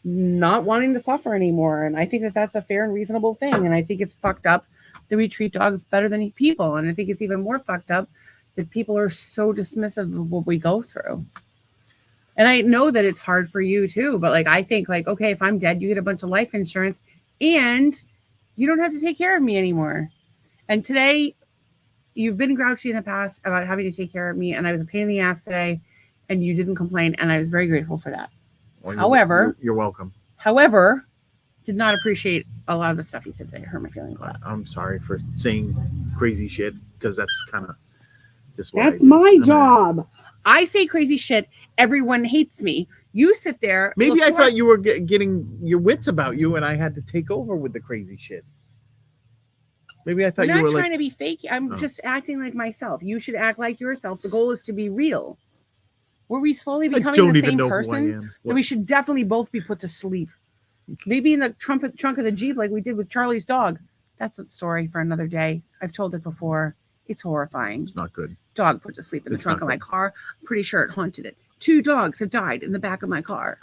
not wanting to suffer anymore. And I think that that's a fair and reasonable thing. And I think it's fucked up that we treat dogs better than people. And I think it's even more fucked up that people are so dismissive of what we go through. And I know that it's hard for you too, but like, I think like, okay, if I'm dead, you get a bunch of life insurance and you don't have to take care of me anymore. And today you've been grouchy in the past about having to take care of me. And I was a pain in the ass today and you didn't complain. And I was very grateful for that. Well, however, you're welcome. However, did not appreciate a lot of the stuff you said today. It hurt my feelings a lot. I'm sorry for saying crazy shit because that's kind of just what that's my job. I say crazy shit. Everyone hates me. You sit there. Maybe I thought you were getting your wits about you, and I had to take over with the crazy shit. Maybe I thought you were not trying to be fake. I'm just acting like myself. You should act like yourself. The goal is to be real. Were we slowly becoming the same person? Then we should definitely both be put to sleep. Maybe in the trunk of the Jeep, like we did with Charlie's dog. That's a story for another day. I've told it before. It's horrifying. It's not good. Dog put to sleep in the trunk of my car. I'm pretty sure it haunted it. 2 dogs have died in the back of my car.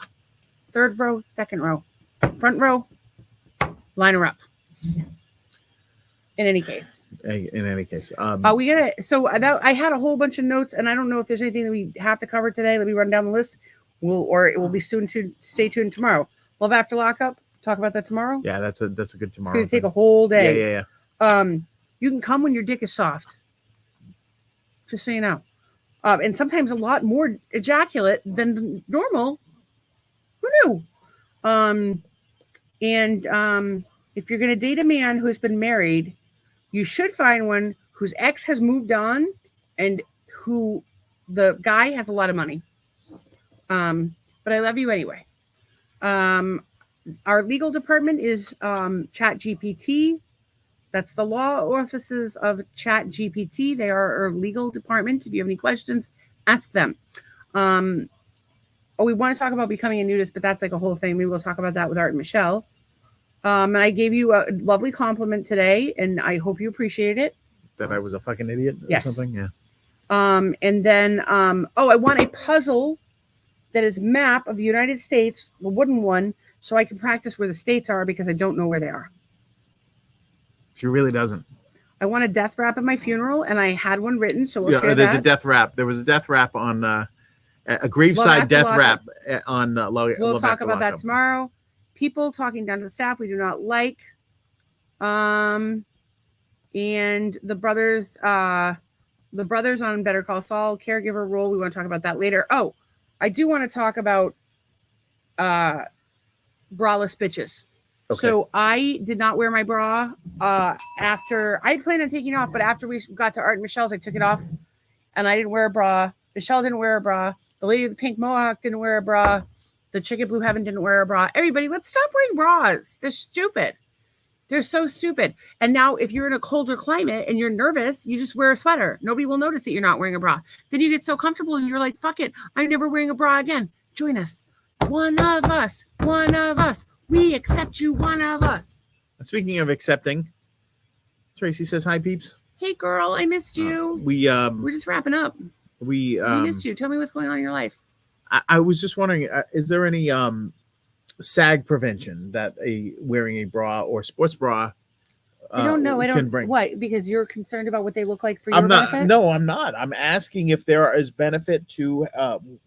3rd row, 2nd row, front row, line her up. In any case. We gotta. So I had a whole bunch of notes, and I don't know if there's anything that we have to cover today. Let me run down the list. Or it will be stay tuned tomorrow. Love After Lockup. Talk about that tomorrow. Yeah, that's a good tomorrow. It's gonna take a whole day. Yeah. You can come when your dick is soft. Just so you know. And sometimes a lot more ejaculate than normal. Who knew? If you're gonna date a man who's been married, you should find one whose ex has moved on and who the guy has a lot of money. But I love you anyway. Our legal department is ChatGPT. That's the law offices of ChatGPT. They are our legal department. If you have any questions, ask them. We want to talk about becoming a nudist, but that's like a whole thing. Maybe we'll talk about that with Art and Michelle. And I gave you a lovely compliment today, and I hope you appreciate it. That I was a fucking idiot or something. Yeah. And then I want a puzzle that is map of the United States, the wooden one, so I can practice where the states are because I don't know where they are. She really doesn't. I want a death rap at my funeral, and I had one written, so we'll share there's that. a death rap. There was a death rap on a graveside death rap on we'll talk about that tomorrow. People talking down to the staff we do not like. And the brothers on Better Call Saul, caregiver role. We want to talk about that later. Oh, I do want to talk about braless bitches. Okay. So I did not wear my bra after I planned on taking it off, but after we got to Art and Michelle's, I took it off, and I didn't wear a bra. Michelle didn't wear a bra. The lady with the pink mohawk didn't wear a bra. The chick at Blue Heaven didn't wear a bra. Everybody, let's stop wearing bras. They're stupid. They're so stupid. And now if you're in a colder climate and you're nervous, you just wear a sweater. Nobody will notice that you're not wearing a bra. Then you get so comfortable and you're like, fuck it. I'm never wearing a bra again. Join us. One of us. One of us. We accept you, one of us. Speaking of accepting, Tracy says, hi, peeps. Hey, girl. I missed you. We're just wrapping up. We missed you. Tell me what's going on in your life. I was just wondering, is there any sag prevention that wearing a bra or sports bra I don't know. I don't. Bring. What? Because you're concerned about what they look like for your benefit? No, I'm not. I'm asking if there is benefit to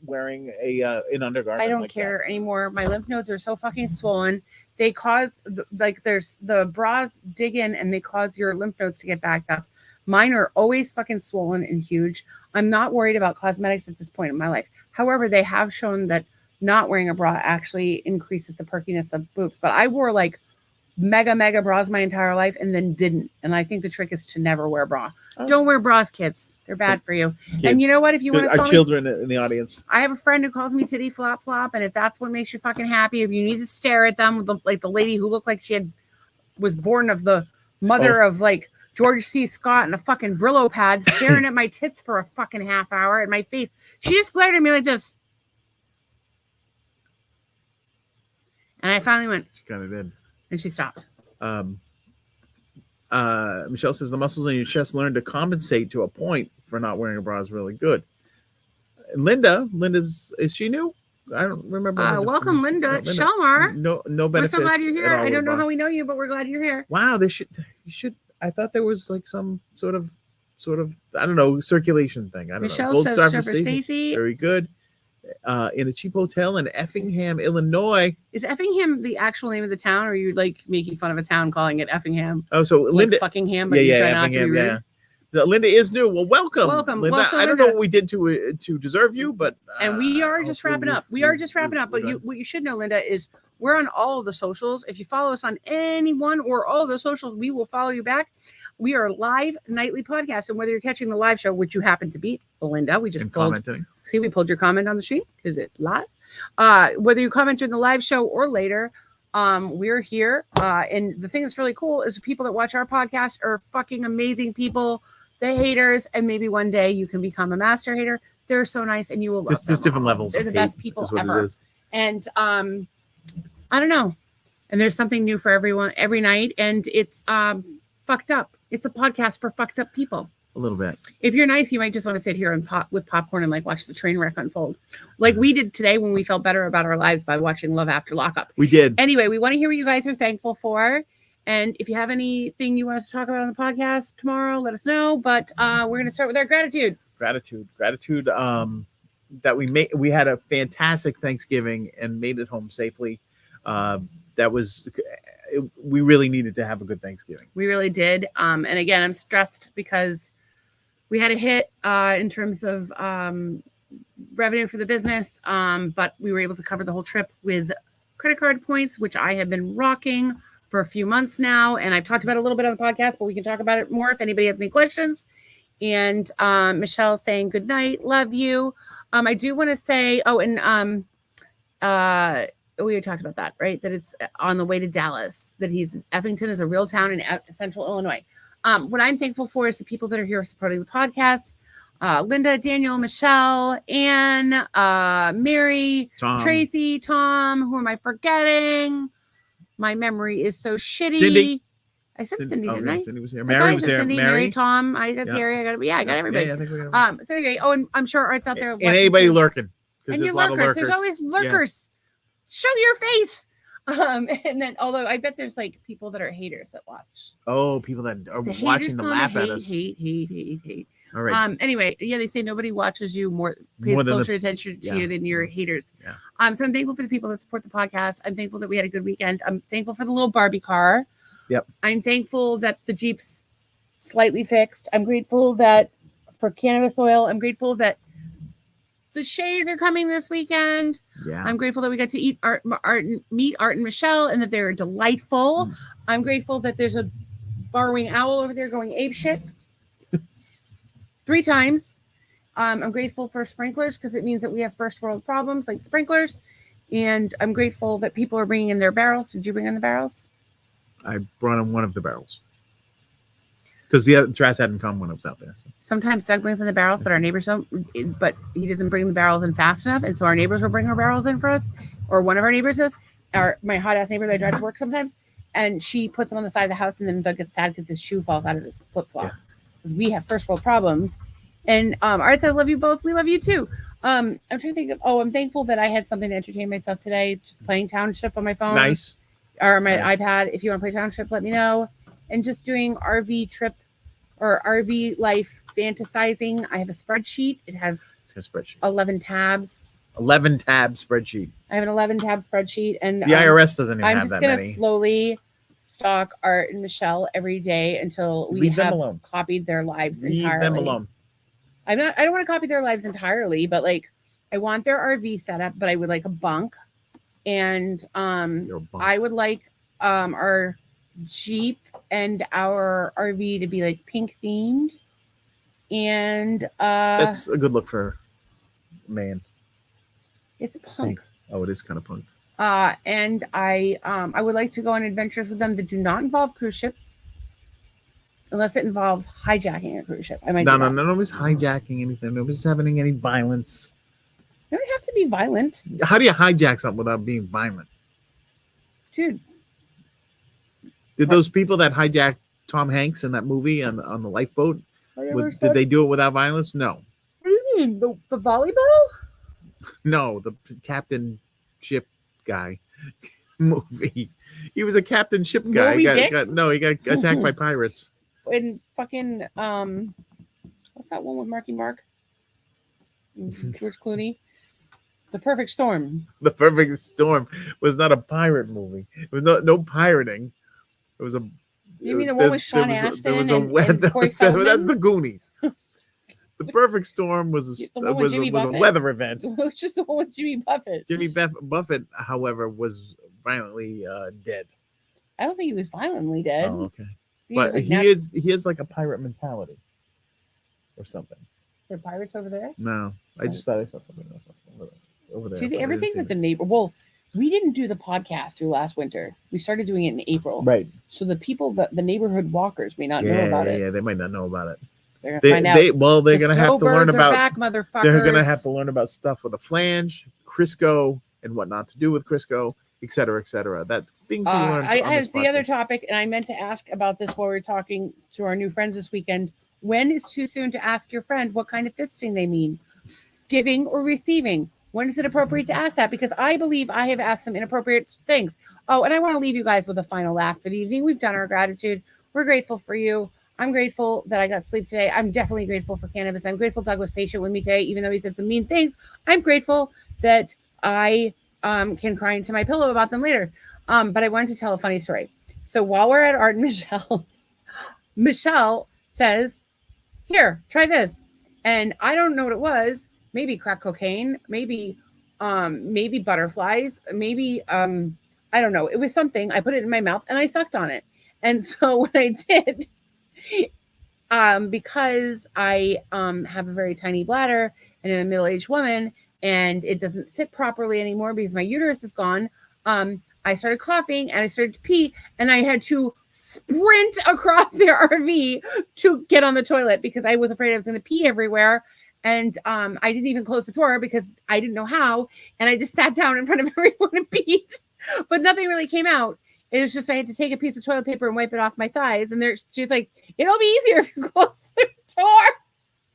wearing an undergarment. I don't care anymore. My lymph nodes are so fucking swollen. They cause there's the bras dig in and they cause your lymph nodes to get backed up. Mine are always fucking swollen and huge. I'm not worried about cosmetics at this point in my life. However, they have shown that not wearing a bra actually increases the perkiness of boobs. But I wore like mega bras my entire life and then didn't. And I think the trick is to never wear a bra. Oh. Don't wear bras, kids. They're bad for you. Kids. And you know what? If you want to call children in the audience. I have a friend who calls me titty flop flop. And if that's what makes you fucking happy, if you need to stare at them, like the lady who looked like she was born of the mother of like George C. Scott and a fucking Brillo pad staring at my tits for a fucking half hour at my face. She just glared at me like this. And I finally went. She kind of did. And she stopped. Michelle says the muscles in your chest learn to compensate to a point for not wearing a bra is really good. Linda's is she new? I don't remember. Welcome, Linda. Shelmar. No benefits. We're so glad you're here. I don't know how we know you, but we're glad you're here. Wow, you should. I thought there was like some sort of I don't know circulation thing. I don't Michelle know. Gold says star for Stacy. Very good. In a cheap hotel in Effingham, Illinois. Is Effingham the actual name of the town, or are you like making fun of a town calling it Effingham? Oh, so like Linda, Fuckingham, but you try not to be rude. Yeah. Linda is new. Well, welcome, Linda. Well, so I don't know what we did to deserve you, but and we are just wrapping up. We are just wrapping up. But what you should know, Linda, is we're on all of the socials. If you follow us on any one or all of the socials, we will follow you back. We are live nightly podcast, and whether you're catching the live show, which you happen to be, Belinda, we just pulled. See, we pulled your comment on the sheet because it's live. Whether you comment during the live show or later, we're here. And the thing that's really cool is the people that watch our podcast are fucking amazing people. The haters, and maybe one day you can become a master hater. They're so nice, and you will love them. Just different levels. They're the best people ever. And I don't know. And there's something new for everyone every night, and it's fucked up. It's a podcast for fucked up people. A little bit. If you're nice, you might just want to sit here and with popcorn and like watch the train wreck unfold, like we did today when we felt better about our lives by watching Love After Lockup. We did. Anyway, we want to hear what you guys are thankful for, and if you have anything you want us to talk about on the podcast tomorrow, let us know. But we're going to start with our gratitude. Gratitude. That we had a fantastic Thanksgiving and made it home safely. We really needed to have a good Thanksgiving. We really did. And again, I'm stressed because we had a hit in terms of revenue for the business, but we were able to cover the whole trip with credit card points, which I have been rocking for a few months now. And I've talked about it a little bit on the podcast, but we can talk about it more if anybody has any questions. And Michelle saying good night, love you. I do want to say, we talked about that, right? That it's on the way to Dallas, that Effington is a real town in central Illinois. What I'm thankful for is the people that are here supporting the podcast. Linda, Daniel, Michelle, Anne, Mary, Tom. Tracy, Tom, who am I forgetting? My memory is so shitty. Cindy. I said Cindy, didn't I? Cindy was here. I Mary I was said here. Cindy, Mary, Tom. I got Terry. I got everybody. Yeah, I think we got So anyway, and I'm sure Art's out there. and anybody too. lurking. And there's you a lot of lurkers. lurkers. There's always lurkers. Show your face. And then, although I bet there's like people that are haters that watch. Oh, people that are watching to laugh at us. Hate. All right. Anyway, yeah, they say nobody watches you pays closer attention to you than your haters. Yeah. So I'm thankful for the people that support the podcast. I'm thankful that we had a good weekend. I'm thankful for the little Barbie car. Yep. I'm thankful that the Jeep's slightly fixed. I'm grateful that for cannabis oil. I'm grateful that the Shays are coming this weekend. Yeah. I'm grateful that we got to meet Art and Michelle and that they're delightful. I'm grateful that there's a borrowing owl over there going ape shit 3 times. I'm grateful for sprinklers because it means that we have first world problems like sprinklers. And I'm grateful that people are bringing in their barrels. Did you bring in the barrels? I brought in one of the barrels. Because the trash hadn't come when I was out there. So. Sometimes Doug brings in the barrels, but our neighbors don't. But he doesn't bring the barrels in fast enough, and so our neighbors will bring our barrels in for us, or one of our neighbors does. My hot ass neighbor that I drive to work sometimes, and she puts them on the side of the house, and then Doug gets sad because his shoe falls out of his flip flop. Because we have first world problems. And Art says, "Love you both. We love you too." I'm trying to think of. I'm thankful that I had something to entertain myself today. Just playing Township on my phone. Nice. Or my iPad. If you want to play Township, let me know. And just doing RV trip. Or RV life fantasizing. I have a spreadsheet. It has 11 tabs. 11 tab spreadsheet. I have an 11 tab spreadsheet, and the IRS doesn't even have that many. I'm just gonna slowly stalk Art and Michelle every day until we have copied their lives entirely. Leave them alone. I don't want to copy their lives entirely, but like I want their RV setup, but I would like a bunk, and I would like our Jeep and our RV to be like pink themed, and that's a good look for a man. It's punk. Pink. Oh, it is kind of punk. And I would like to go on adventures with them that do not involve cruise ships, unless it involves hijacking a cruise ship. I might. Nobody's hijacking anything. Nobody's having any violence. You don't have to be violent. How do you hijack something without being violent, dude? Did those people that hijacked Tom Hanks in that movie on the lifeboat, did they do it without violence? No. What do you mean? The volleyball? No, the captain ship guy movie. He was a captain ship guy. He got attacked by pirates. And fucking what's that one with Marky Mark? George Clooney. The Perfect Storm. The Perfect Storm was not a pirate movie. It was no pirating. It was a. You mean the one with Sean Astin and Corey Feldman? That's the Goonies. The Perfect Storm was a weather event. It was just the one with Jimmy Buffett. Jimmy Buffett, however, was violently dead. I don't think he was violently dead. Oh, okay. But he is like a pirate mentality, or something. There are pirates over there? No, I just thought I saw something over there. See, everything that the neighbor. Well, we didn't do the podcast through last winter. We started doing it in April. Right. So the people, the neighborhood walkers may not know about it. Yeah, they might not know about it. They're going to find out. They're going to have to learn about. Back, motherfuckers. They're going to have to learn about stuff with a flange, Crisco, and what not to do with Crisco, et cetera, et cetera. That's things you learn. I have the other topic, and I meant to ask about this while we were talking to our new friends this weekend. When is too soon to ask your friend what kind of fisting they mean? Giving or receiving? When is it appropriate to ask that? Because I believe I have asked some inappropriate things. Oh, and I want to leave you guys with a final laugh for the evening. We've done our gratitude. We're grateful for you. I'm grateful that I got sleep today. I'm definitely grateful for cannabis. I'm grateful Doug was patient with me today, even though he said some mean things. I'm grateful that I can cry into my pillow about them later. But I wanted to tell a funny story. So while we're at Art and Michelle's, Michelle says, "Here, try this." And I don't know what it was. Maybe crack cocaine, maybe butterflies, maybe I don't know. It was something. I put it in my mouth and I sucked on it. And so what I did, because I have a very tiny bladder and I'm a middle-aged woman and it doesn't sit properly anymore because my uterus is gone, I started coughing and I started to pee and I had to sprint across the RV to get on the toilet because I was afraid I was going to pee everywhere. And I didn't even close the door because I didn't know how. And I just sat down in front of everyone and peed. But nothing really came out. It was just I had to take a piece of toilet paper and wipe it off my thighs. And she's like, it'll be easier if you close the door.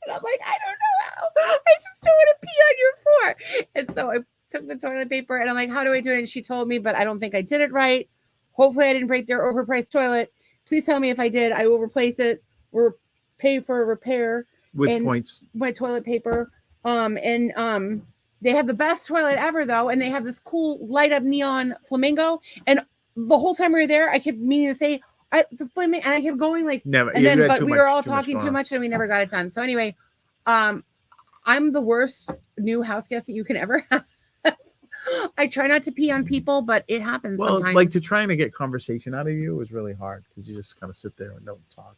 And I'm like, I don't know how. I just don't want to pee on your floor. And so I took the toilet paper and I'm like, how do I do it? And she told me, but I don't think I did it right. Hopefully I didn't break their overpriced toilet. Please tell me if I did. I will replace it or pay for a repair with points. My toilet paper. They have the best toilet ever though, and they have this cool light up neon flamingo. And the whole time we were there, I kept meaning to say the flamingo, and I kept going like never. And then, but we were all talking too much, and we never got it done. So anyway, I'm the worst new house guest that you can ever have. I try not to pee on people, but it happens sometimes. Like trying to get conversation out of you is really hard because you just kind of sit there and don't talk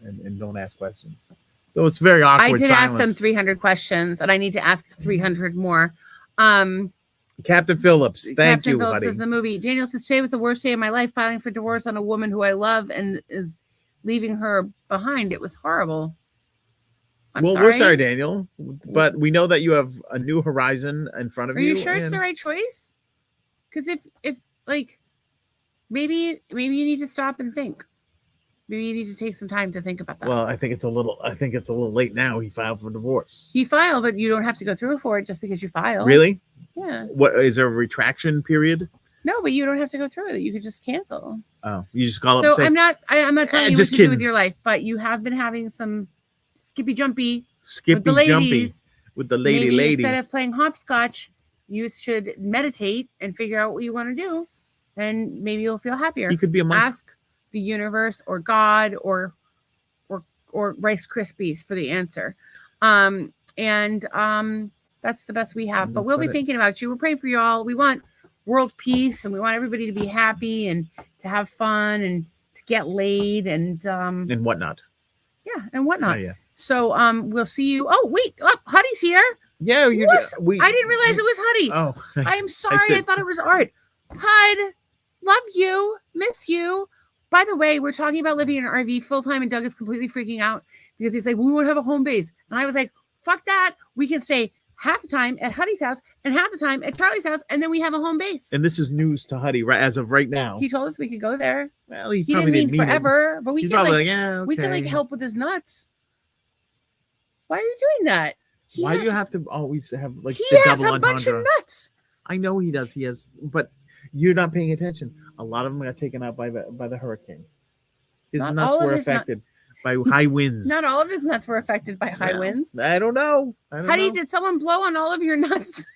and don't ask questions. So it's very awkward. I did silence. ask them 300 questions, and I need to ask 300 more. Captain Phillips, thank you. Captain Phillips says the movie. Daniel says today was the worst day of my life, filing for divorce on a woman who I love and is leaving her behind. It was horrible. We're sorry, Daniel, but we know that you have a new horizon in front of you. Are you sure it's the right choice? Because if like maybe you need to stop and think. Maybe you need to take some time to think about that. Well, I think it's a little late now. He filed for divorce. He filed, but you don't have to go through for it just because you filed. Really? Yeah. What is there a retraction period? No, but you don't have to go through it. You could just cancel. Oh, you just call up. So and say, I'm not telling you what to kidding. do with your life, but you have been having some skippy jumpy with the lady. Instead of playing hopscotch, you should meditate and figure out what you want to do, and maybe you'll feel happier. You could be a monk. Ask the universe or God or Rice Krispies for the answer. That's the best we have. But we'll be thinking about you. We're praying for you all. We want world peace, and we want everybody to be happy and to have fun and to get laid and whatnot. Yeah, and whatnot. Oh, yeah. So we'll see you. Oh wait, Huddy's here. Yeah, I didn't realize it was Huddy. Oh, I'm sorry. I thought it was Art. Hud, love you, miss you. By the way, we're talking about living in an RV full time, and Doug is completely freaking out because he's like, we won't have a home base. And I was like, fuck that. We can stay half the time at Huddy's house and half the time at Charlie's house, and then we have a home base. And this is news to Huddy as of right now. He told us we could go there. Well, he didn't mean forever, but we He's can probably okay. We can help with his nuts. Why are you doing that? Why do you have to always have the double entendre? He has a bunch of nuts. I know he does. He has, but you're not paying attention. A lot of them got taken out by the hurricane. His nuts were affected by high winds. Not all of his nuts were affected by high winds. I don't know. Did someone blow on all of your nuts?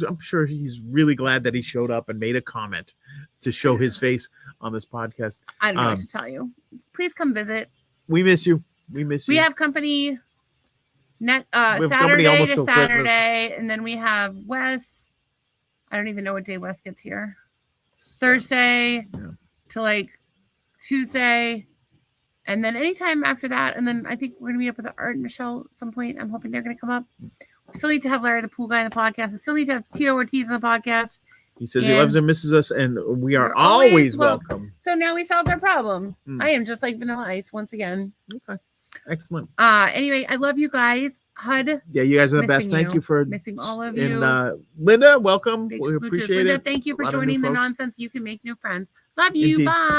I'm sure he's really glad that he showed up and made a comment to show his face on this podcast. I don't know what to tell you. Please come visit. We miss you. We have company Saturday to Saturday, and then we have Wes. I don't even know what day Wes gets here. Thursday to like Tuesday, and then anytime after that. And then I think we're gonna meet up with Art and Michelle at some point. I'm hoping they're gonna come up. We still need to have Larry the pool guy on the podcast. We still need to have Tito Ortiz on the podcast. He says he loves and misses us, and we are always welcome. So now we solved our problem. I am just like Vanilla Ice once again. Okay. Excellent. Anyway, I love you guys. Hud. Yeah, you guys are the best. Thank you for missing all of you. And Linda, welcome. We appreciate Linda, it. thank you for joining the nonsense. You can make new friends. Love you. Indeed. Bye.